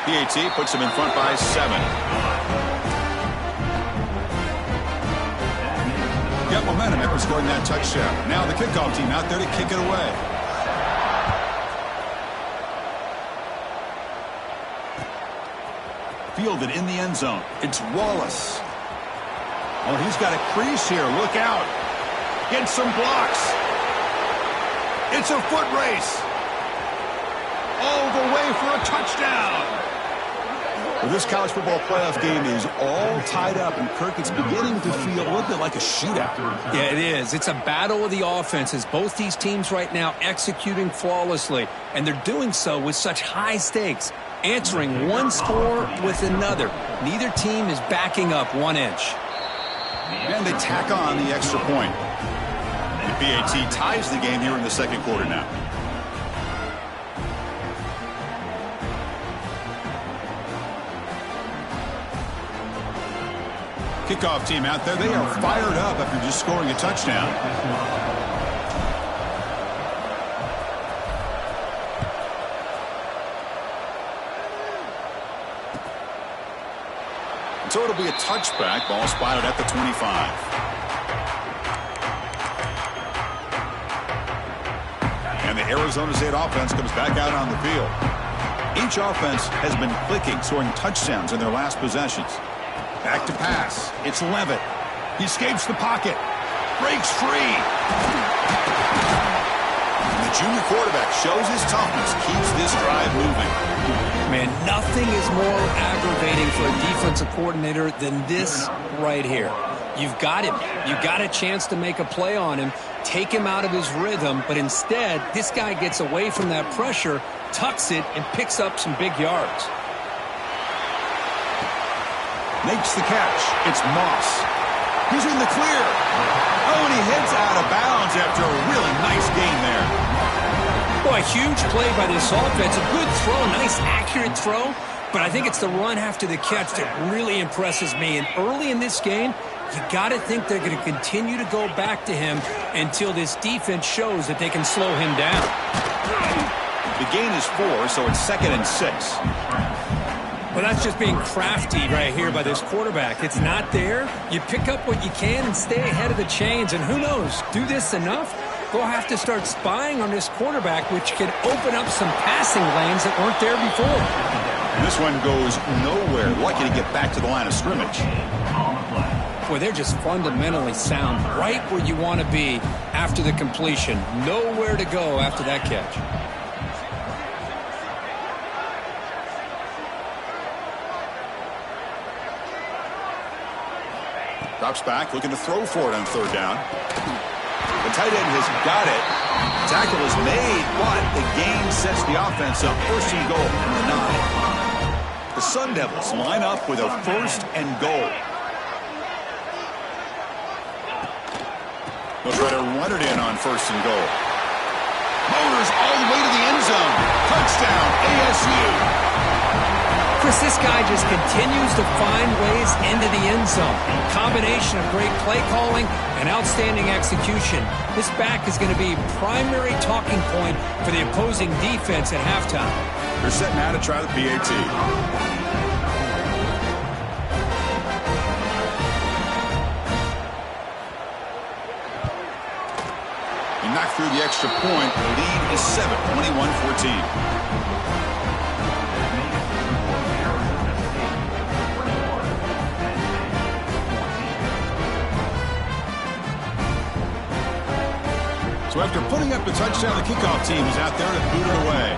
PAT puts him in front by 7. Got momentum after scoring that touchdown. Now the kickoff team out there to kick it away. Fielded in the end zone. It's Wallace. Oh, he's got a crease here. Look out. Gets some blocks. It's a foot race. All the way for a touchdown. Well, this college football playoff game is all tied up, and Kirk, it's beginning to feel a little bit like a shootout. Yeah, it is. It's a battle of the offenses. Both these teams right now executing flawlessly, and they're doing so with such high stakes, answering one score with another. Neither team is backing up 1 inch. And they tack on the extra point. The PAT ties the game here in the second quarter now. Kickoff team out there, they are fired up after just scoring a touchdown. So it'll be a touchback. Ball spotted at the 25. And the Arizona State offense comes back out on the field. Each offense has been clicking, scoring touchdowns in their last possessions. Back to pass. It's Levitt. He escapes the pocket. Breaks free. And the junior quarterback shows his toughness, keeps this drive moving. Man, nothing is more aggravating for a defensive coordinator than this right here. You've got him. You've got a chance to make a play on him, take him out of his rhythm, but instead, this guy gets away from that pressure, tucks it, and picks up some big yards. Makes the catch. It's Moss. He's in the clear. Oh, and he heads out of bounds after a really nice gain there. Boy, a huge play by this offense. A good throw, nice accurate throw, but I think it's the run after the catch that really impresses me. And early in this game, you got to think they're going to continue to go back to him until this defense shows that they can slow him down. The gain is 4, so it's 2nd and 6. Well, that's just being crafty right here by this quarterback. It's not there. You pick up what you can and stay ahead of the chains. And who knows, do this enough, they'll have to start spying on this quarterback, which can open up some passing lanes that weren't there before. And this one goes nowhere. Lucky to get back to the line of scrimmage. Boy, they're just fundamentally sound, right where you want to be after the completion. Nowhere to go after that catch. Drops back, looking to throw for it on 3rd down. The tight end has got it. Tackle is made, but the gain sets the offense up. 1st and goal from the 9. The Sun Devils line up with a 1st and goal. They'll try to run it in on 1st and goal. Motors all the way to the end zone. Touchdown, ASU. Chris, this guy just continues to find ways into the end zone. Combination of great play calling and outstanding execution. This back is going to be primary talking point for the opposing defense at halftime. They're setting out to try the PAT. Knocked through the extra point. The lead is 7, 21-14. So after putting up the touchdown, the kickoff team is out there to boot it away.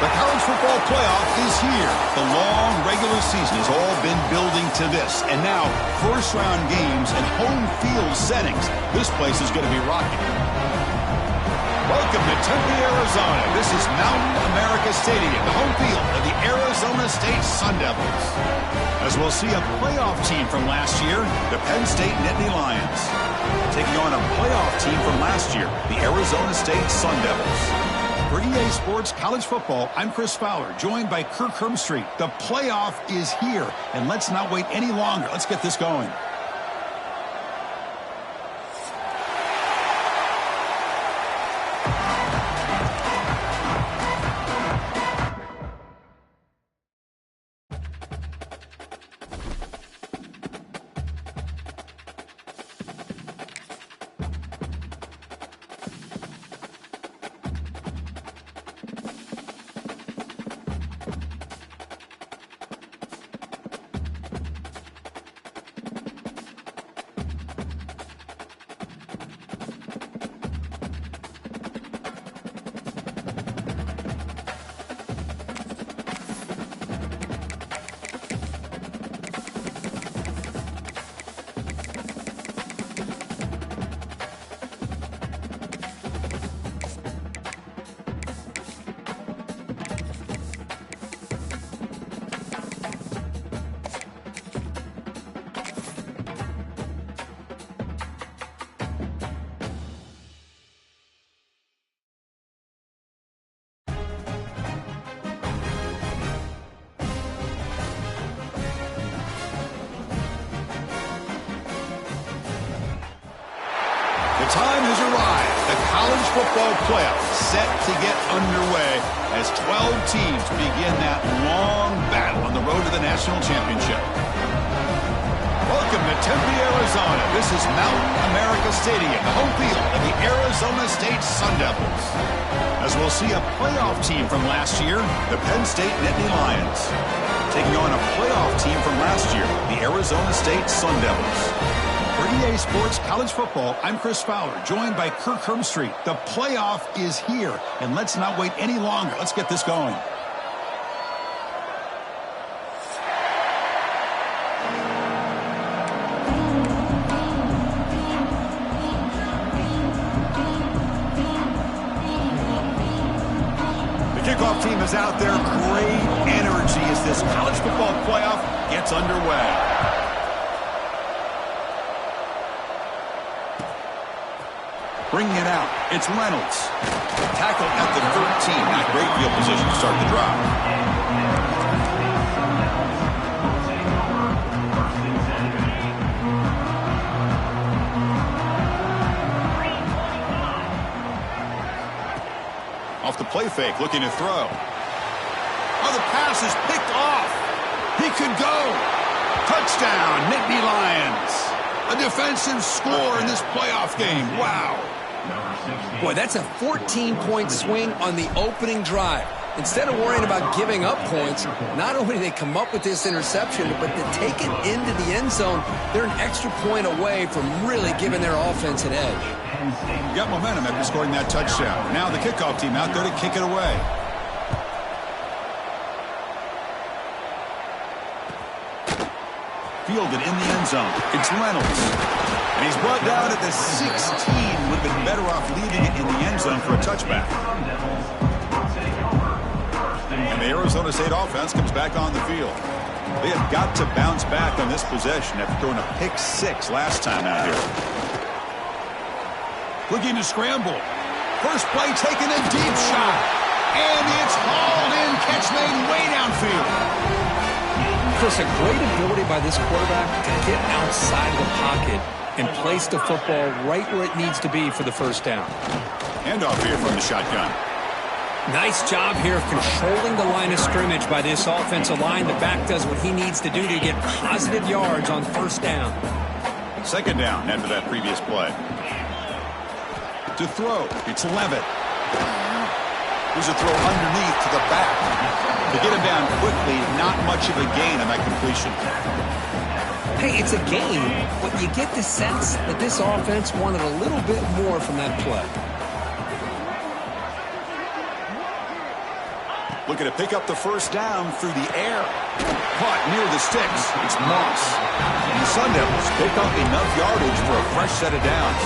The college football playoff is here. The long regular season has all been building to this. And now, first-round games and home field settings. This place is going to be rocking. Welcome to Tempe, Arizona. This is Mountain America Stadium, the home field of the Arizona State Sun Devils. As we'll see a playoff team from last year, the Penn State Nittany Lions. Taking on a playoff team from last year, the Arizona State Sun Devils. For EA Sports College Football, I'm Chris Fowler, joined by Kirk Hermstreet. The playoff is here, and let's not wait any longer. Let's get this going. time has arrived. The college football playoff set to get underway as 12 teams begin that long battle on the road to the national championship. Welcome to Tempe, Arizona. This is Mountain America Stadium, the home field of the Arizona State Sun Devils. As we'll see a playoff team from last year, the Penn State Nittany Lions, taking on a playoff team from last year, the Arizona State Sun Devils. For EA Sports College Football, I'm Chris Fowler, joined by Kirk Hermstreet. The playoff is here, and let's not wait any longer. Let's get this going. Kickoff team is out there. Great energy as this college football playoff gets underway. Bringing it out, it's Reynolds. Tackle at the 13. Not great field position to start the drive. Off the play fake, looking to throw. Oh, the pass is picked off. He could go. Touchdown, Nittany Lions. A defensive score in this playoff game. Wow. Boy, that's a 14-point swing on the opening drive. Instead of worrying about giving up points, not only do they come up with this interception, but to take it into the end zone, they're an extra point away from really giving their offense an edge. You got momentum after scoring that touchdown. Now the kickoff team out there to kick it away. Fielded in the end zone. It's Reynolds. And he's brought down at the 16. Would have been better off leaving it in the end zone for a touchback. And the Arizona State offense comes back on the field. They have got to bounce back on this possession after throwing a pick 6 last time out here. Looking to scramble. First play taking a deep shot. And it's hauled in. Catch made way downfield. Chris, a great ability by this quarterback to get outside of the pocket and place the football right where it needs to be for the first down. Handoff here from the shotgun. Nice job here of controlling the line of scrimmage by this offensive line. The back does what he needs to do to get positive yards on first down. Second down after that previous play. To throw, it's Levitt. Here's a throw underneath to the back. To get him down quickly, not much of a gain on that completion. Hey, it's a gain, but you get the sense that this offense wanted a little bit more from that play. Looking to pick up the first down through the air. Caught near the sticks. It's Moss. And the Sun Devils pick up enough yardage for a fresh set of downs.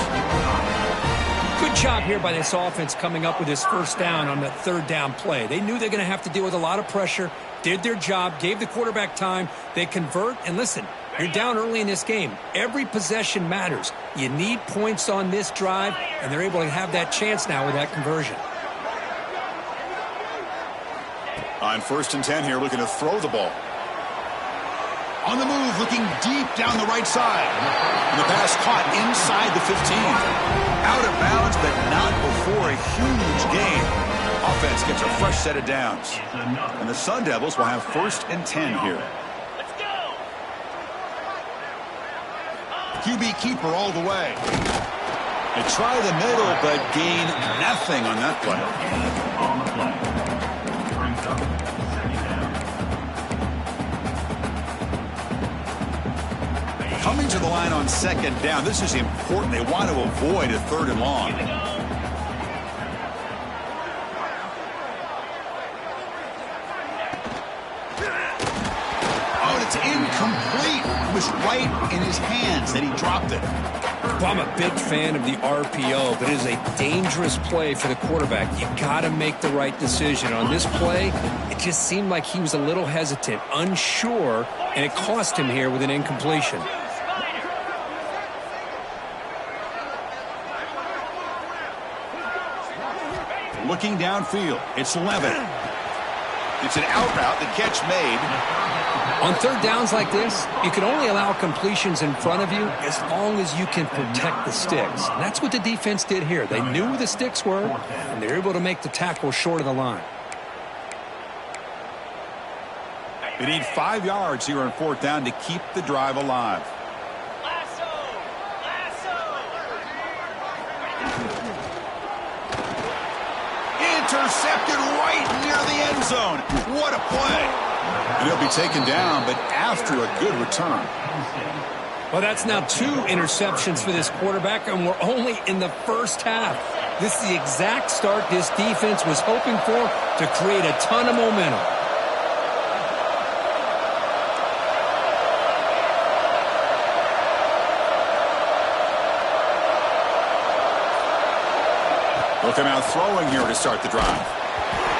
Good job here by this offense coming up with this first down on that third down play. They knew they're going to have to deal with a lot of pressure, did their job, gave the quarterback time. They convert, and listen, you're down early in this game. Every possession matters. You need points on this drive, and they're able to have that chance now with that conversion. On 1st and 10 here, looking to throw the ball. On the move, looking deep down the right side. And the pass caught inside the 15. Out of bounds, but not before a huge gain. Offense gets a fresh set of downs. And the Sun Devils will have 1st and 10 here. QB keeper all the way. They try the middle, but gain nothing on that play. Coming to the line on 2nd down. This is important. They want to avoid a 3rd and long. Oh, it's incomplete. It was right in his hands that he dropped it. Well, I'm a big fan of the RPO, but it is a dangerous play for the quarterback. You got to make the right decision. On this play, it just seemed like he was a little hesitant, unsure, and it cost him here with an incompletion. Looking downfield, it's Levitt. It's an out route, the catch made. On third downs like this, you can only allow completions in front of you as long as you can protect the sticks. And that's what the defense did here. They knew where the sticks were, and they were able to make the tackle short of the line. They need 5 yards here on fourth down to keep the drive alive. Intercepted right near the end zone. What a play. And he'll be taken down, but after a good return. Well, that's now 2 interceptions for this quarterback, and we're only in the first half. This is the exact start this defense was hoping for to create a ton of momentum. They'll come out throwing here to start the drive.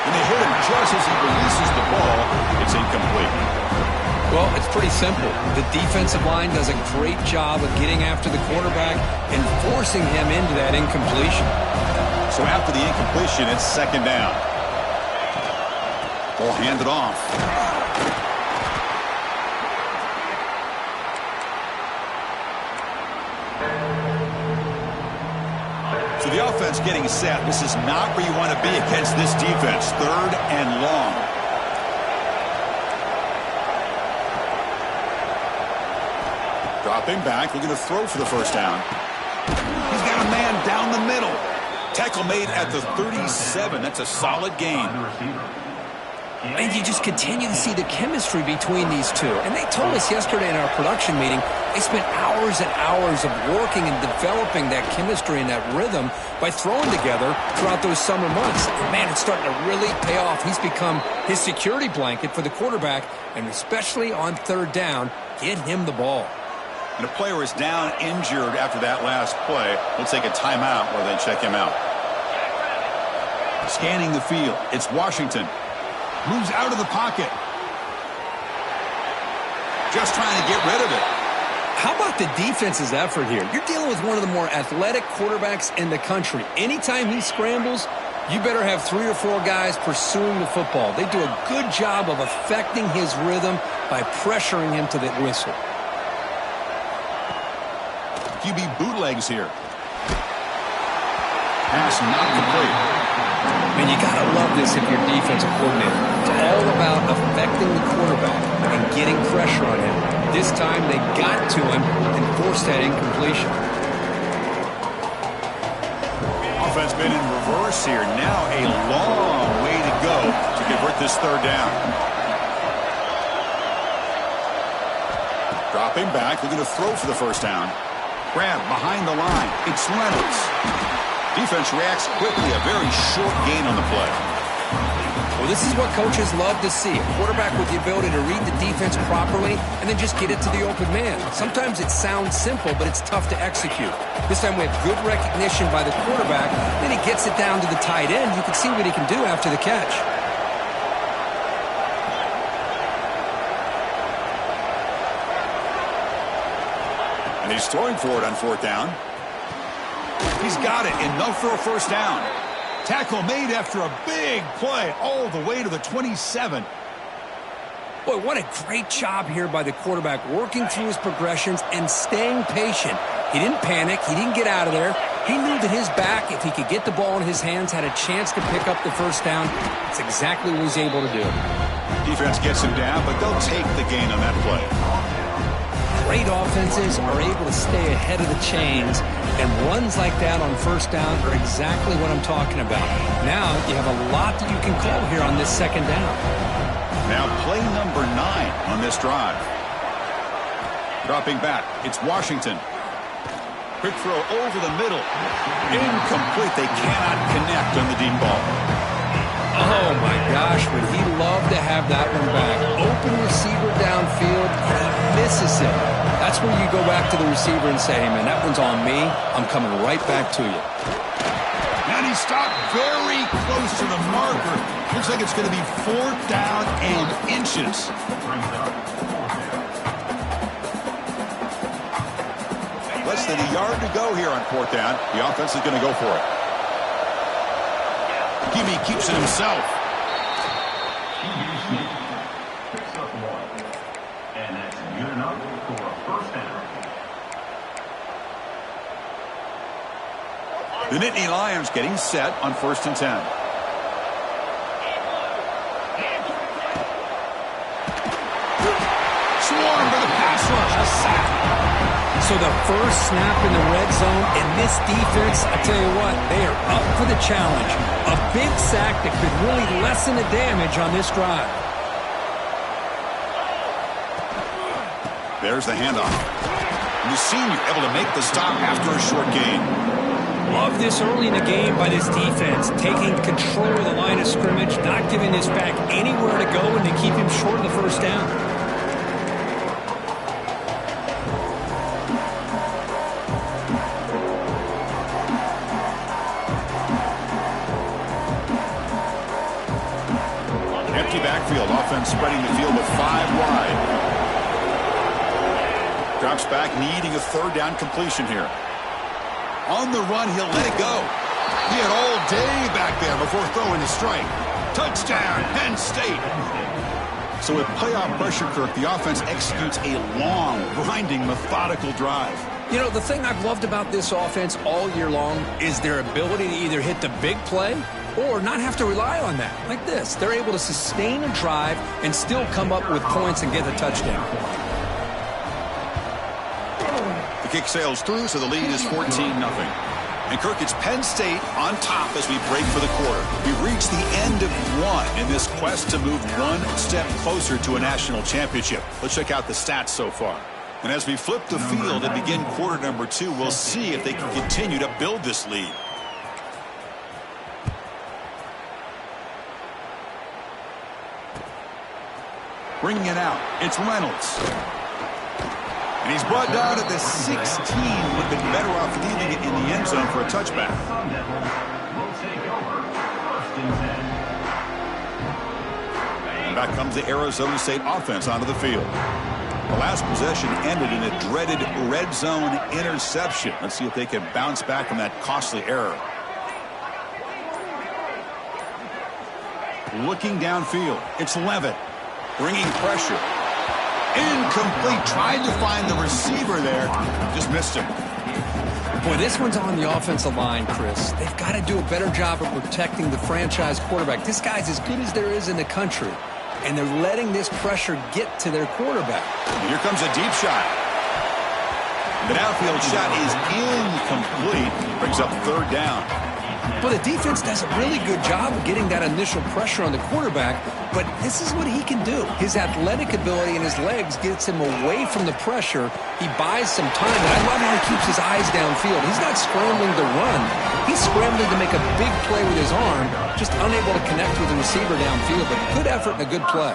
And they hit him just as he releases the ball. It's incomplete. Well, it's pretty simple. The defensive line does a great job of getting after the quarterback and forcing him into that incompletion. So after the incompletion, it's second down. Ball handed off. So the offense getting set. This is not where you want to be against this defense. Third and long. Dropping back, looking to throw for the first down. He's got a man down the middle. Tackle made at the 37. That's a solid gain. And you just continue to see the chemistry between these two. And they told us yesterday in our production meeting, they spent hours and hours of working and developing that chemistry and that rhythm by throwing together throughout those summer months. And man, it's starting to really pay off. He's become his security blanket for the quarterback, and especially on third down, get him the ball. And a player is down injured after that last play. We'll take a timeout while they check him out. Scanning the field, it's Washington. Moves out of the pocket. Just trying to get rid of it. How about the defense's effort here? You're dealing with one of the more athletic quarterbacks in the country. Anytime he scrambles, you better have 3 or 4 guys pursuing the football. They do a good job of affecting his rhythm by pressuring him to the whistle. QB bootlegs here. Pass not complete. And you got to love this if you're defensive coordinator. It's all about affecting the quarterback and getting pressure on him. This time they got to him and forced that incompletion. Offense been in reverse here. Now a long way to go to convert this third down. Dropping back, looking to throw for the first down. Grab behind the line. It's Reynolds. Defense reacts quickly. A very short gain on the play. Well, this is what coaches love to see. A quarterback with the ability to read the defense properly and then just get it to the open man. Sometimes it sounds simple, but it's tough to execute. This time we have good recognition by the quarterback. Then he gets it down to the tight end. You can see what he can do after the catch. And he's throwing for it on fourth down. He's got it, enough for a first down. Tackle made after a big play all the way to the 27. Boy, what a great job here by the quarterback, working through his progressions and staying patient. He didn't panic. He didn't get out of there. He knew that his back, if he could get the ball in his hands, had a chance to pick up the first down. That's exactly what he was able to do. Defense gets him down, but they'll take the gain on that play. Great offenses are able to stay ahead of the chains, and runs like that on first down are exactly what I'm talking about. Now you have a lot that you can call here on this second down. Now play number 9 on this drive. Dropping back, it's Washington. Quick throw over the middle. Incomplete. They cannot connect on the deep ball. Oh, my gosh, would he love to have that one back. Open receiver downfield, and he misses it. That's where you go back to the receiver and say, hey, man, that one's on me. I'm coming right back to you. And he stopped very close to the marker. Looks like it's going to be fourth down and inches. Less than a yard to go here on fourth down. The offense is going to go for it. Gimme keeps it himself. The Nittany Lions getting set on 1st and 10. Swarm for the pass rush. A sack. So the first snap in the red zone, and this defense, I tell you what, they are up for the challenge. A big sack that could really lessen the damage on this drive. There's the handoff. And the senior able to make the stop after a short gain. Love this early in the game by this defense, taking control of the line of scrimmage, not giving this back anywhere to go, and to keep him short of the first down. Empty backfield, offense spreading the field with 5 wide. Drops back, needing a 3rd down completion here. On the run, he'll let it go. He had all day back there before throwing the strike. Touchdown, Penn State. So with playoff pressure, Kirk, the offense executes a long, grinding, methodical drive. You know, the thing I've loved about this offense all year long is their ability to either hit the big play or not have to rely on that. Like this, they're able to sustain a drive and still come up with points and get a touchdown. The kick sails through, so the lead is 14-0. And Kirk, it's Penn State on top as we break for the quarter. We've reached the end of one in this quest to move one step closer to a national championship. Let's check out the stats so far. And as we flip the field and begin quarter number 2, we'll see if they can continue to build this lead. Bringing it out, it's Reynolds. And he's brought down at the 16. Would have been better off leaving it in the end zone for a touchback. And back comes the Arizona State offense onto the field. The last possession ended in a dreaded red zone interception. Let's see if they can bounce back from that costly error. Looking downfield, it's Levitt. Bringing pressure. Incomplete. Tried to find the receiver there. Just missed him. Boy, this one's on the offensive line, Chris. They've got to do a better job of protecting the franchise quarterback. This guy's as good as there is in the country, and they're letting this pressure get to their quarterback. And here comes a deep shot. The downfield shot is incomplete. Brings up 3rd down. Well, the defense does a really good job of getting that initial pressure on the quarterback, but this is what he can do. His athletic ability and his legs gets him away from the pressure. He buys some time, and I love how he keeps his eyes downfield. He's not scrambling to run. He's scrambling to make a big play with his arm, just unable to connect with the receiver downfield, but good effort and a good play.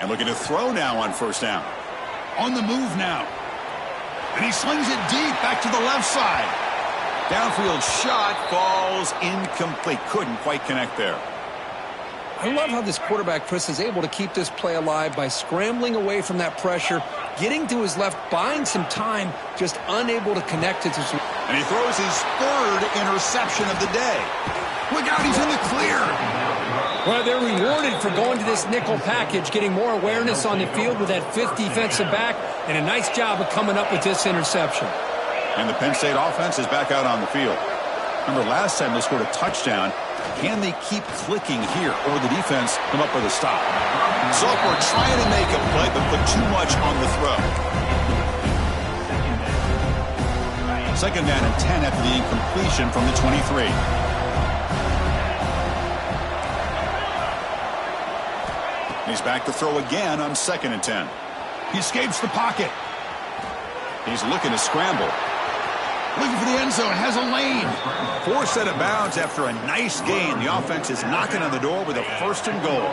And looking to throw now on 1st down. On the move now. And he slings it deep back to the left side. Downfield shot falls incomplete. Couldn't quite connect there. I love how this quarterback, Chris, is able to keep this play alive by scrambling away from that pressure, getting to his left, buying some time, just unable to connect it to some. And he throws his 3rd interception of the day. Look out, he's in the clear. Well, they're rewarded for going to this nickel package, getting more awareness on the field with that 5th defensive back, and a nice job of coming up with this interception. And the Penn State offense is back out on the field. Remember, last time they scored a touchdown. Can they keep clicking here, or the defense come up with a stop? Sophomore trying to make a play, but put too much on the throw. 2nd down and 10 after the incompletion from the 23. He's back to throw again on 2nd and 10. He escapes the pocket. He's looking to scramble. Looking for the end zone, has a lane. 4 set of bounds after a nice gain. The offense is knocking on the door with a 1st and goal.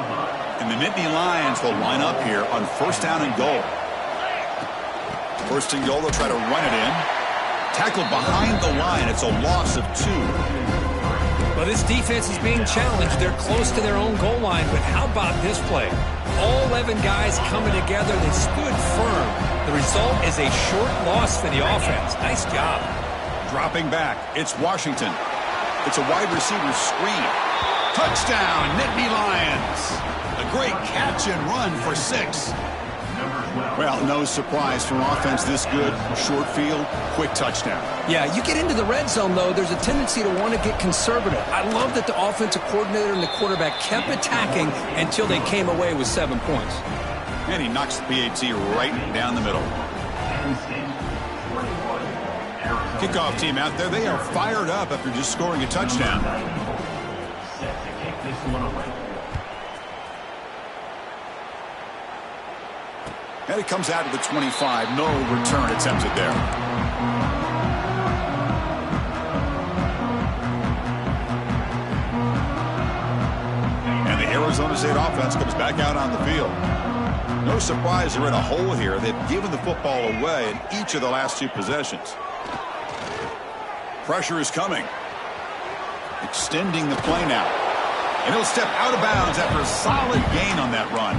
And the Nittany Lions will line up here on 1st down and goal. 1st and goal, they'll try to run it in. Tackled behind the line. It's a loss of 2. Well, this defense is being challenged. They're close to their own goal line, but how about this play? All 11 guys coming together. They stood firm. The result is a short loss for the offense. Nice job. Dropping back, it's Washington. It's a wide receiver screen. Touchdown, Nittany Lions. A great catch and run for 6. Well, no surprise from offense this good. Short field, quick touchdown. Yeah, you get into the red zone, though, there's a tendency to want to get conservative. I love that the offensive coordinator and the quarterback kept attacking until they came away with 7 points. And he knocks the PAT right down the middle. Kickoff team out there, they are fired up after just scoring a touchdown. And it comes out to the 25. No return attempted there. And the Arizona State offense comes back out on the field. No surprise they're in a hole here. They've given the football away in each of the last 2 possessions. Pressure is coming. Extending the play now. And he'll step out of bounds after a solid gain on that run.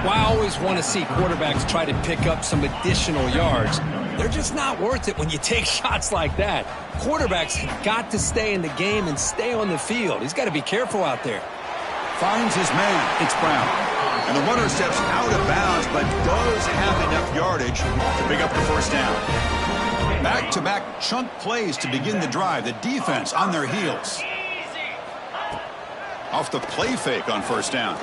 Well, I always want to see quarterbacks try to pick up some additional yards. They're just not worth it when you take shots like that. Quarterbacks have got to stay in the game and stay on the field. He's got to be careful out there. Finds his man. It's Brown. And the runner steps out of bounds, but does have enough yardage to pick up the first down. Back-to-back chunk plays to begin the drive. The defense on their heels. Off the play fake on first down.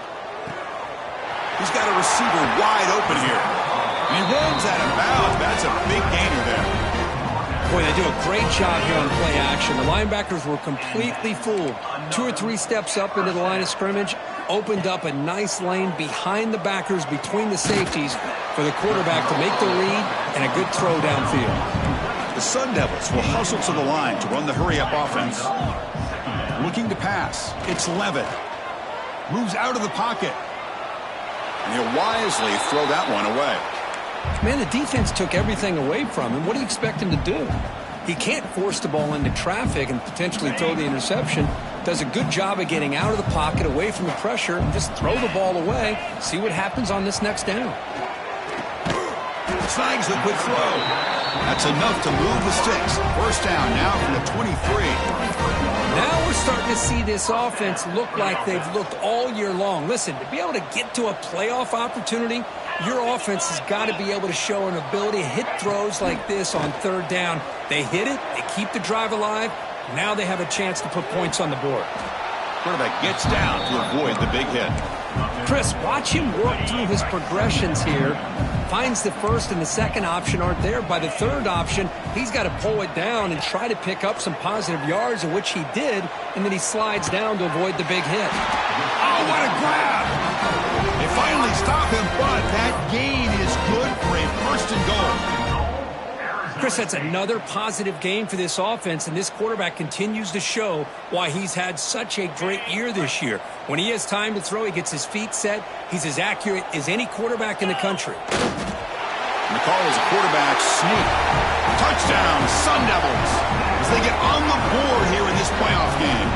He's got a receiver wide open here. And he runs out of bounds. That's a big gainer there. Boy, they do a great job here on play action. The linebackers were completely fooled. 2 or 3 steps up into the line of scrimmage, opened up a nice lane behind the backers, between the safeties, for the quarterback to make the read and a good throw downfield. The Sun Devils will hustle to the line to run the hurry-up offense. Looking to pass. It's Levitt. Moves out of the pocket. And he'll wisely throw that one away. Man, the defense took everything away from him. What do you expect him to do? He can't force the ball into traffic and potentially throw the interception. Does a good job of getting out of the pocket, away from the pressure, and just throw the ball away. See what happens on this next down. Snags the quick throw. That's enough to move the sticks. First down now from the 23. Now we're starting to see this offense look like they've looked all year long. Listen, to be able to get to a playoff opportunity, your offense has got to be able to show an ability to hit throws like this on third down. They hit it, they keep the drive alive. Now they have a chance to put points on the board. Quarterback gets down to avoid the big hit. Chris, watch him work through his progressions here. Finds the first and the second option aren't there. By the third option, he's got to pull it down and try to pick up some positive yards, of which he did, and then he slides down to avoid the big hit. Oh, what a grab! They finally stop him, but that gain is good for a first and goal. Chris, that's another positive game for this offense, and this quarterback continues to show why he's had such a great year this year. When he has time to throw, he gets his feet set. He's as accurate as any quarterback in the country. And the call is a quarterback sneak. Touchdown, Sun Devils, as they get on the board here in this playoff game.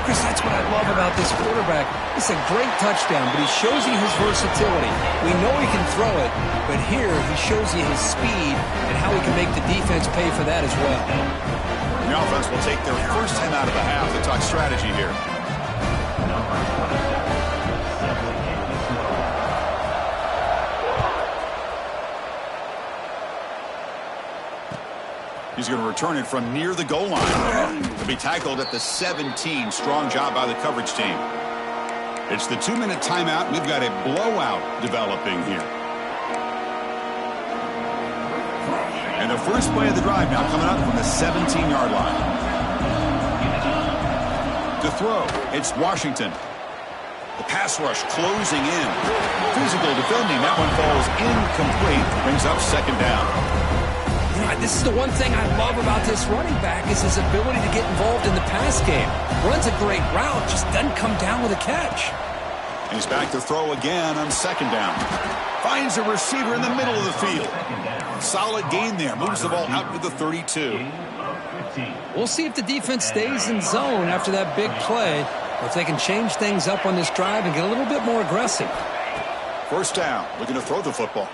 Chris, that's what I love about this quarterback. It's a great touchdown, but he shows you his versatility. We know he can throw it, but here he shows you his speed and how he can make the defense pay for that as well. The offense will take their first 10 out of the half to talk strategy here. He's going to return it from near the goal line. To be tackled at the 17. Strong job by the coverage team. It's the 2-minute timeout. We've got a blowout developing here. And the first play of the drive now coming up from the 17-yard line. To throw, it's Washington. The pass rush closing in. Physical defending. That one falls incomplete. Brings up second down. This is the one thing I love about this running back is his ability to get involved in the pass game. Runs a great route, just doesn't come down with a catch. He's back to throw again on second down. Finds a receiver in the middle of the field. Solid gain there. Moves the ball out to the 32. We'll see if the defense stays in zone after that big play, or if they can change things up on this drive and get a little bit more aggressive. First down. Looking to throw the football.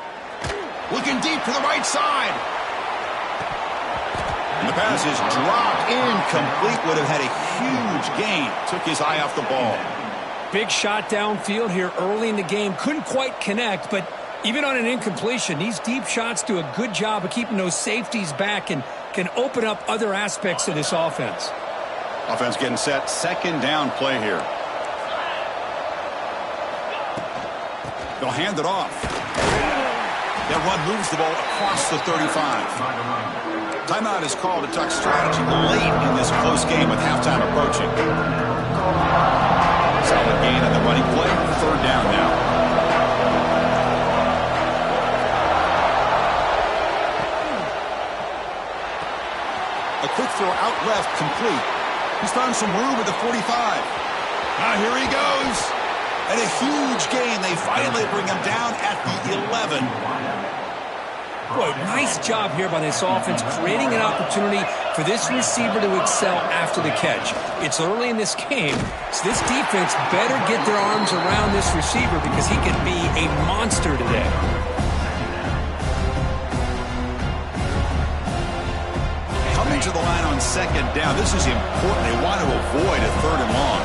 Looking deep to the right side. And the pass is dropped incomplete. Would have had a huge gain. Took his eye off the ball. Big shot downfield here early in the game. Couldn't quite connect, but Even on an incompletion, these deep shots do a good job of keeping those safeties back and can open up other aspects of this offense. Offense getting set. Second down play here. They'll hand it off. That run moves the ball across the 35. Timeout is called to tuck strategy late in this close game with halftime approaching. Solid gain on the running play. Third down now. A quick throw out left, complete. He's found some room at the 45. Now here he goes. And a huge gain. They finally bring him down at the 11. Boy, nice job here by this offense, creating an opportunity for this receiver to excel after the catch. It's early in this game, so this defense better get their arms around this receiver because he could be a monster today. Coming to the line on second down. This is important. They want to avoid a third and long.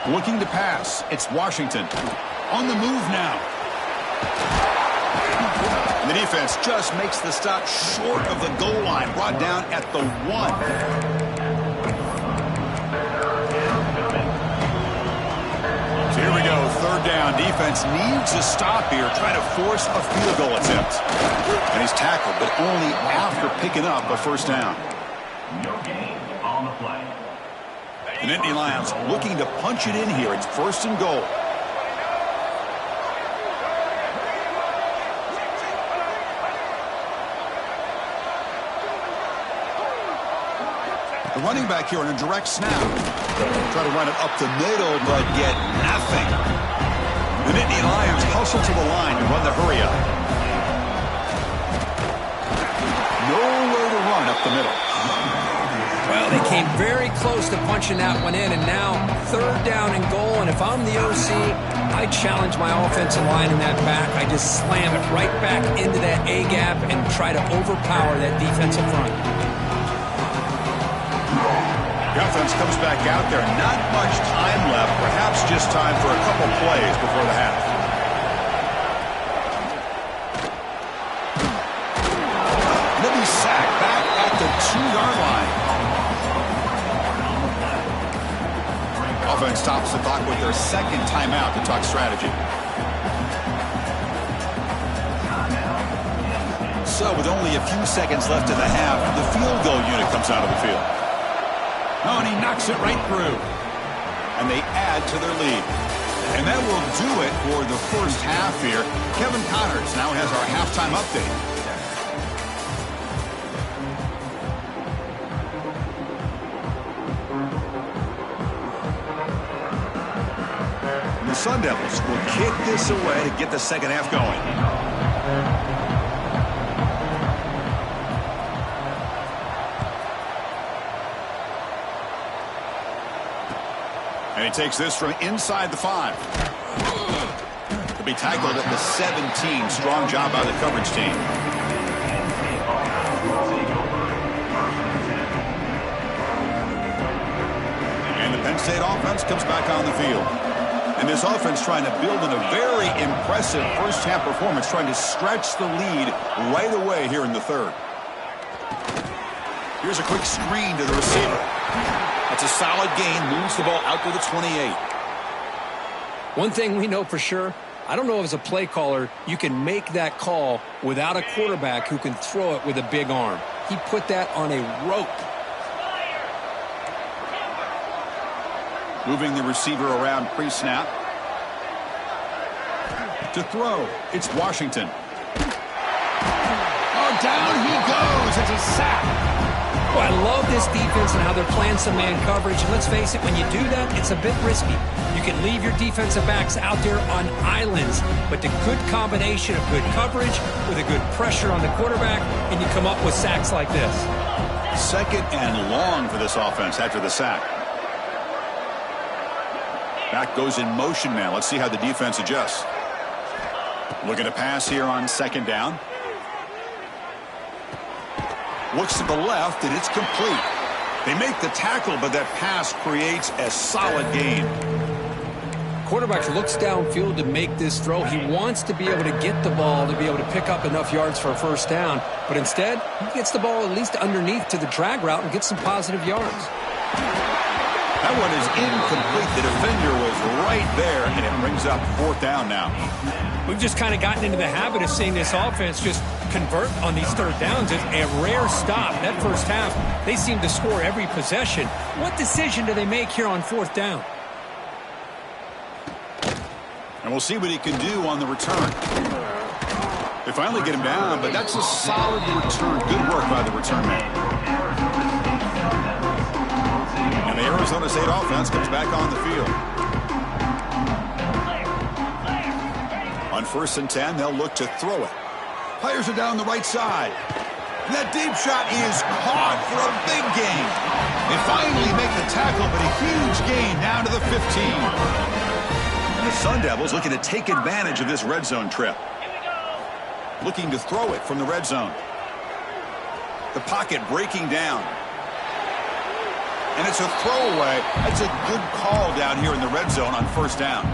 Looking to pass. It's Washington. On the move now. And the defense just makes the stop short of the goal line. Brought down at the 1. So here we go. Third down. Defense needs a stop here. Trying to force a field goal attempt. And he's tackled, but only after picking up a first down. No gain on the play. And Indy Lions looking to punch it in here. It's first and goal. The running back here on a direct snap. Try to run it up the middle, but get nothing. The Indy Lions hustle to the line and run the hurry up. Nowhere to run up the middle. Well, they came very close to punching that one in, and now third down and goal. And if I'm the OC, I challenge my offensive line in that back. I just slam it right back into that A-gap and try to overpower that defensive front. The offense comes back out there. Not much time left. Perhaps just time for a couple plays before the half. They'll be sacked back at the 2-yard line. Offense stops the clock with their second timeout to talk strategy. So with only a few seconds left in the half, the field goal unit comes out of the field. Oh, and he knocks it right through. And they add to their lead. And that will do it for the first half here. Kevin Connors now has our halftime update. The Sun Devils will kick this away to get the second half going. And he takes this from inside the 5. To be tackled at the 17. Strong job by the coverage team. And the Penn State offense comes back on the field. And this offense trying to build in a very impressive first-half performance, trying to stretch the lead right away here in the third. Here's a quick screen to the receiver. That's a solid gain, moves the ball out to the 28. One thing we know for sure, I don't know if as a play caller you can make that call without a quarterback who can throw it with a big arm. He put that on a rope. Moving the receiver around pre-snap. To throw, it's Washington. Oh, down he goes. It's a sack. Oh, I love this defense and how they're playing some man coverage. And let's face it, when you do that, it's a bit risky. You can leave your defensive backs out there on islands, but the good combination of good coverage with a good pressure on the quarterback, and you come up with sacks like this. Second and long for this offense after the sack. Back goes in motion now. Let's see how the defense adjusts. Looking to pass here on second down. Looks to the left, and it's complete. They make the tackle, but that pass creates a solid gain. Quarterback looks downfield to make this throw. He wants to be able to get the ball to be able to pick up enough yards for a first down. But instead, he gets the ball at least underneath to the drag route and gets some positive yards. That one is incomplete. The defender was right there, and it brings up fourth down now. We've just kind of gotten into the habit of seeing this offense just convert on these third downs. It's a rare stop. That first half, they seem to score every possession. What decision do they make here on fourth down? And we'll see what he can do on the return. They finally get him down, but that's a solid return. Good work by the return man. And the Arizona State offense comes back on the field. On 1st and 10, they'll look to throw it. Fires it down the right side. And that deep shot is caught for a big gain. They finally make the tackle, but a huge gain down to the 15. And the Sun Devils looking to take advantage of this red zone trip. Looking to throw it from the red zone. The pocket breaking down. And it's a throwaway. That's a good call down here in the red zone on first down.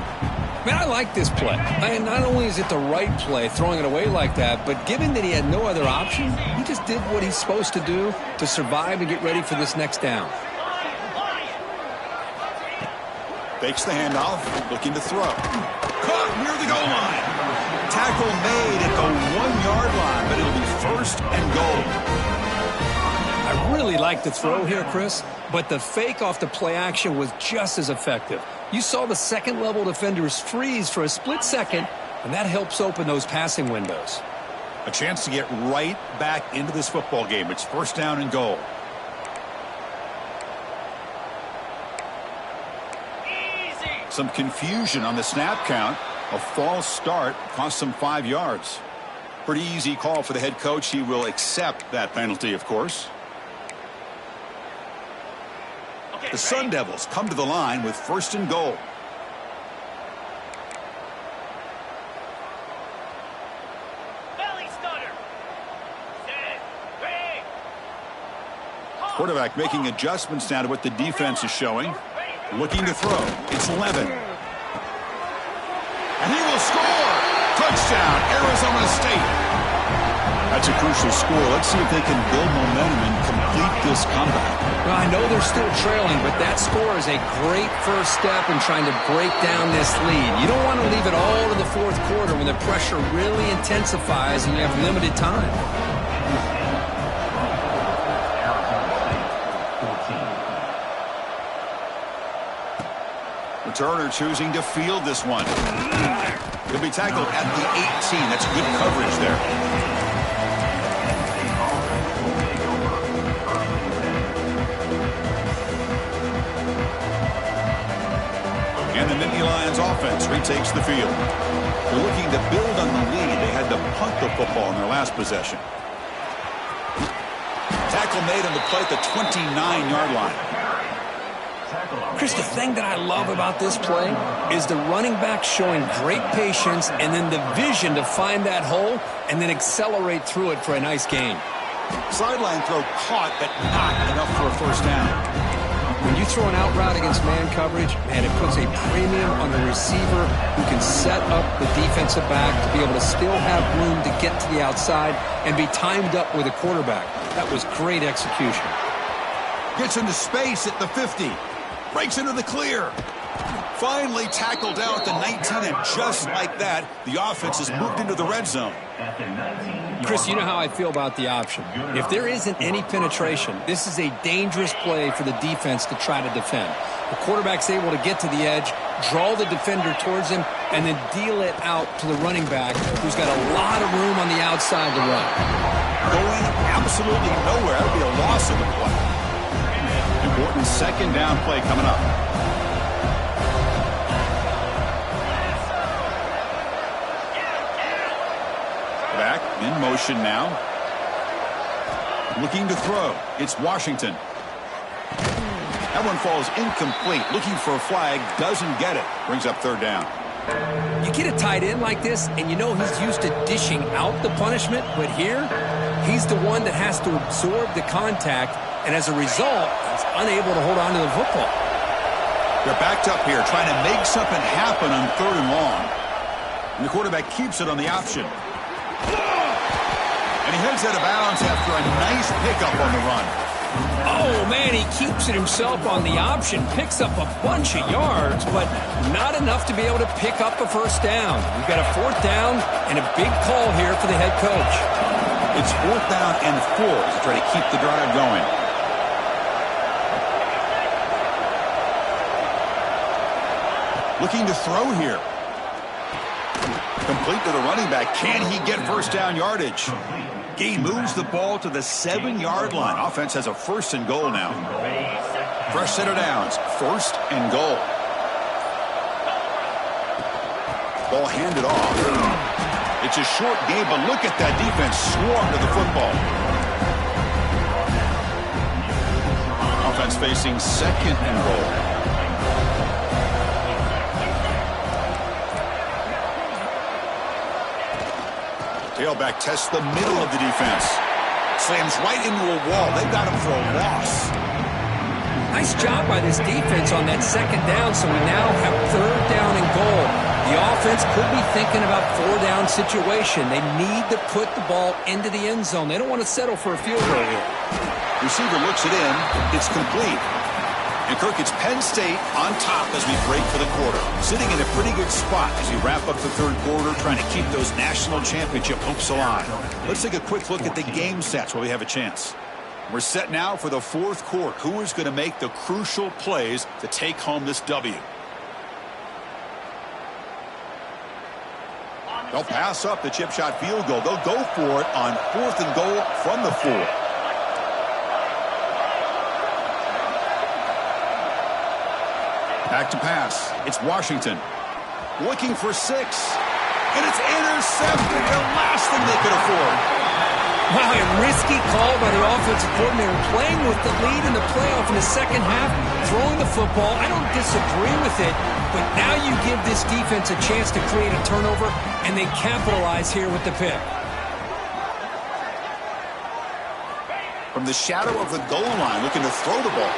Man, I like this play. And not only is it the right play, throwing it away like that, but given that he had no other option, he just did what he's supposed to do to survive and get ready for this next down. Fakes the handoff, looking to throw. Caught near the goal line. Tackle made at the 1-yard line, but it'll be first and goal. I really like the throw here, Chris, but the fake off the play action was just as effective. You saw the second-level defenders freeze for a split second, and that helps open those passing windows. A chance to get right back into this football game. It's first down and goal. Some confusion on the snap count. A false start cost them 5 yards. Pretty easy call for the head coach. He will accept that penalty, of course. The Sun Devils come to the line with first and goal. Quarterback making adjustments now to what the defense is showing. Looking to throw. It's Levin. And he will score. Touchdown, Arizona State. That's a crucial score. Let's see if they can build momentum and complete this comeback. Well, I know they're still trailing, but that score is a great first step in trying to break down this lead. You don't want to leave it all to the fourth quarter when the pressure really intensifies and you have limited time. Returner choosing to field this one. Could be tackled at the 18. That's good coverage there. And the Nittany Lions offense retakes the field. They're looking to build on the lead. They had to punt the football in their last possession. Tackle made on the play at the 29-yard line. Chris, the thing that I love about this play is the running back showing great patience and then the vision to find that hole and then accelerate through it for a nice gain. Sideline throw caught, but not enough for a first down. When you throw an out route against man coverage, man, it puts a premium on the receiver who can set up the defensive back to be able to still have room to get to the outside and be timed up with a quarterback. That was great execution. Gets into space at the 50. Breaks into the clear. Finally tackled down at the 19, and just like that, the offense has moved into the red zone. Chris, you know how I feel about the option. If there isn't any penetration, this is a dangerous play for the defense to try to defend. The quarterback's able to get to the edge, draw the defender towards him, and then deal it out to the running back, who's got a lot of room on the outside to run. Going absolutely nowhere. That would be a loss of the play. Important second down play coming up. Back in motion now. Looking to throw. It's Washington. That one falls incomplete. Looking for a flag. Doesn't get it. Brings up third down. You get a tight end like this, and you know he's used to dishing out the punishment, but here, he's the one that has to absorb the contact and as a result, he's unable to hold on to the football. They're backed up here, trying to make something happen on 3rd and long. And the quarterback keeps it on the option. And he heads out of bounds after a nice pickup on the run. Oh, man, he keeps it himself on the option, picks up a bunch of yards, but not enough to be able to pick up a first down. We've got a 4th down and a big call here for the head coach. It's 4th down and 4 to try to keep the drive going. Looking to throw here. Complete to the running back. Can he get first down yardage? He moves the ball to the 7-yard line. Offense has a 1st and goal now. Fresh set of downs. 1st and goal. Ball handed off. It's a short game, but look at that defense swarm to the football. Offense facing 2nd and goal. Tailback tests the middle of the defense. Slams right into a wall. They've got him for a loss. Nice job by this defense on that 2nd down, so we now have 3rd down and goal. The offense could be thinking about 4-down situation. They need to put the ball into the end zone. They don't want to settle for a field goal here. Receiver looks it in. It's complete. And Kirk, it's Penn State on top as we break for the quarter. Sitting in a pretty good spot as we wrap up the 3rd quarter, trying to keep those national championship hopes alive. Let's take a quick look at the game stats while we have a chance. We're set now for the 4th quarter. Who is going to make the crucial plays to take home this W? They'll pass up the chip shot field goal. They'll go for it on 4th and goal from the 4. Back to pass. It's Washington. Looking for 6. And it's intercepted. The last thing they could afford. Wow, a risky call by the offensive coordinator, playing with the lead in the playoff in the 2nd half, throwing the football. I don't disagree with it, but now you give this defense a chance to create a turnover, and they capitalize here with the pick. From the shadow of the goal line, looking to throw the ball.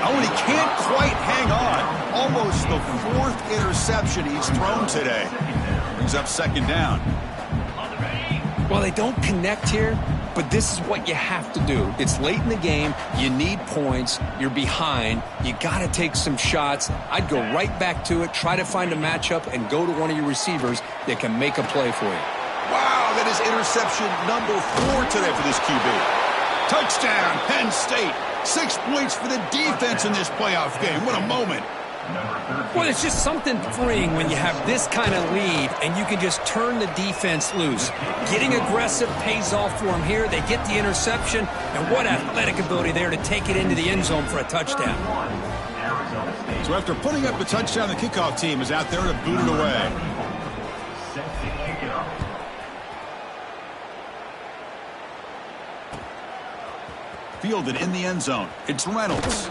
Oh, and he can't quite hang on. Almost the 4th interception he's thrown today. Brings up 2nd down. Well, they don't connect here, but this is what you have to do. It's late in the game. You need points. You're behind. You got to take some shots. I'd go right back to it, try to find a matchup, and go to one of your receivers that can make a play for you. Wow, that is interception number 4 today for this QB. Touchdown, Penn State. 6 points for the defense in this playoff game. What a moment. Well, it's just something freeing when you have this kind of lead and you can just turn the defense loose. Getting aggressive pays off for them here. They get the interception, and what athletic ability there to take it into the end zone for a touchdown. So after putting up the touchdown, the kickoff team is out there to boot it away. Fielded in the end zone. It's Reynolds.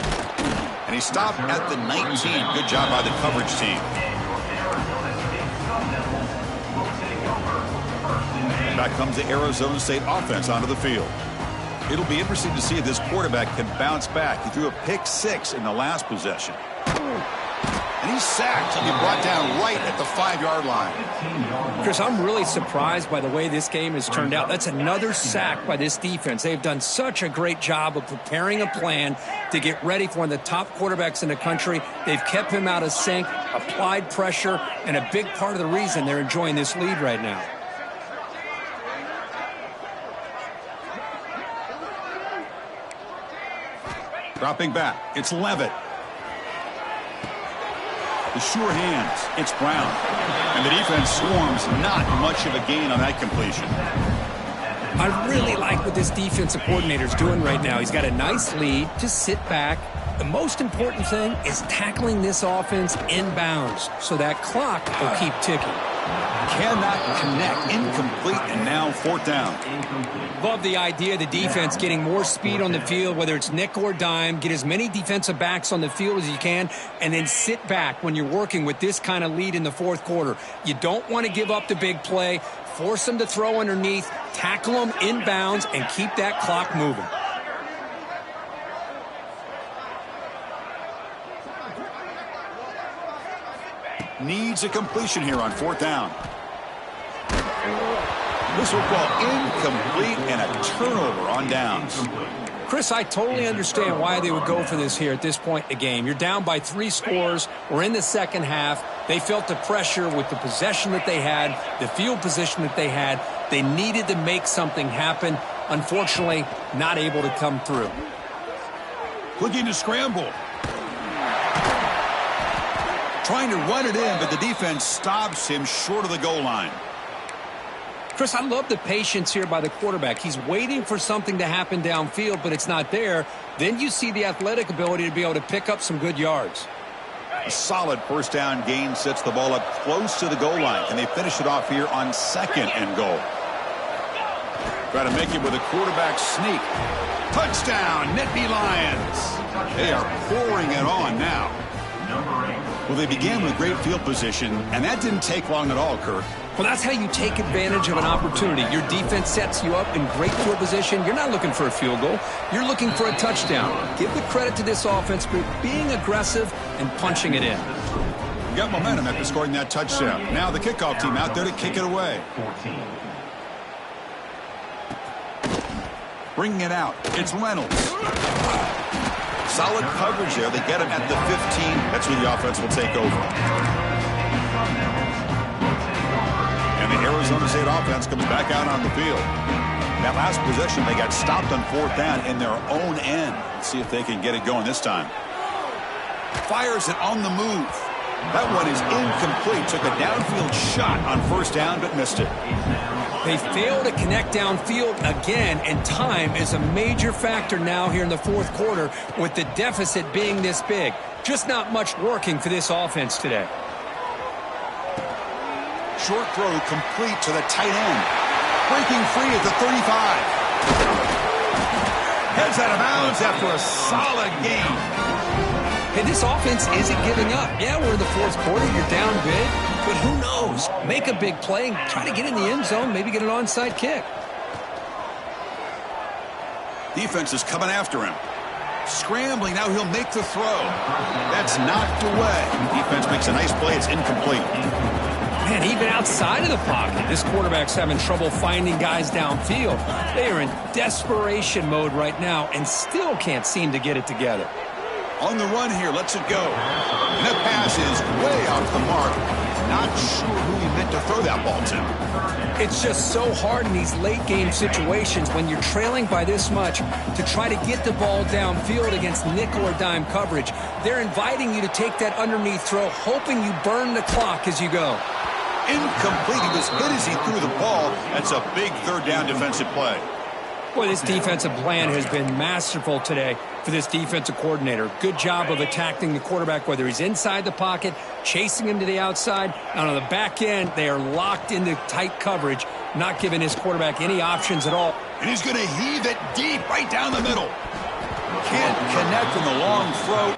And he stopped at the 19. Good job by the coverage team. Back comes the Arizona State offense onto the field. It'll be interesting to see if this quarterback can bounce back. He threw a pick 6 in the last possession. And he's sacked. He'll be brought down right at the 5-yard line. Chris, I'm really surprised by the way this game has turned out. That's another sack by this defense. They've done such a great job of preparing a plan to get ready for one of the top quarterbacks in the country. They've kept him out of sync, applied pressure, and a big part of the reason they're enjoying this lead right now. Dropping back, it's Levitt. The sure hands, it's Brown. And the defense swarms, not much of a gain on that completion. I really like what this defensive coordinator is doing right now. He's got a nice lead. Just sit back. The most important thing is tackling this offense inbounds so that clock will keep ticking. Cannot connect. Incomplete, and now fourth down. Love the idea of the defense getting more speed on the field, whether it's nickel or dime. Get as many defensive backs on the field as you can, and then sit back when you're working with this kind of lead in the fourth quarter. You don't want to give up the big play. Force them to throw underneath, tackle them inbounds, and keep that clock moving. Needs a completion here on fourth down. This will call incomplete and a turnover on downs. Chris, I totally understand why they would go for this here at this point in the game. You're down by 3 scores. We're in the second half. They felt the pressure with the possession that they had, the field position that they had. They needed to make something happen. Unfortunately, not able to come through. Looking to scramble. Trying to run it in, but the defense stops him short of the goal line. Chris, I love the patience here by the quarterback. He's waiting for something to happen downfield, but it's not there. Then you see the athletic ability to be able to pick up some good yards. A solid first down gain sets the ball up close to the goal line. Can they finish it off here on second and goal? Try to make it with a quarterback sneak. Touchdown, Nittany Lions. They are pouring it on now. Well, they began with great field position, and that didn't take long at all, Kirk. Well, that's how you take advantage of an opportunity. Your defense sets you up in great field position. You're not looking for a field goal. You're looking for a touchdown. Give the credit to this offense for being aggressive and punching it in. You got momentum after scoring that touchdown. Now the kickoff team out there to kick it away. Bringing it out. It's Reynolds. Solid coverage there. They get him at the 15. That's where the offense will take over. And the Arizona State offense comes back out on the field. That last possession, they got stopped on fourth down in their own end. Let's see if they can get it going this time. Fires it on the move. That one is incomplete. Took a downfield shot on first down, but missed it. They fail to connect downfield again, and time is a major factor now here in the fourth quarter with the deficit being this big. Just not much working for this offense today. Short throw complete to the tight end. Breaking free at the 35. Heads out of bounds after a solid game. Hey, this offense isn't giving up. Yeah, we're in the fourth quarter. You're down big. But who knows? Make a big play and try to get in the end zone, maybe get an onside kick. Defense is coming after him. Scrambling, now he'll make the throw. That's knocked away. Defense makes a nice play. It's incomplete. Man, even outside of the pocket, this quarterback's having trouble finding guys downfield. They are in desperation mode right now and still can't seem to get it together. On the run here, lets it go. And that pass is way off the mark. Not sure who he meant to throw that ball to. It's just so hard in these late game situations when you're trailing by this much to try to get the ball downfield against nickel or dime coverage. They're inviting you to take that underneath throw, hoping you burn the clock as you go. Incomplete. He was hit as he threw the ball. That's a big third down defensive play. Boy, this defensive plan has been masterful today for this defensive coordinator. Good job of attacking the quarterback, whether he's inside the pocket, chasing him to the outside. And on the back end, they are locked into tight coverage, not giving his quarterback any options at all. And he's going to heave it deep right down the middle. Can't connect in the long throw.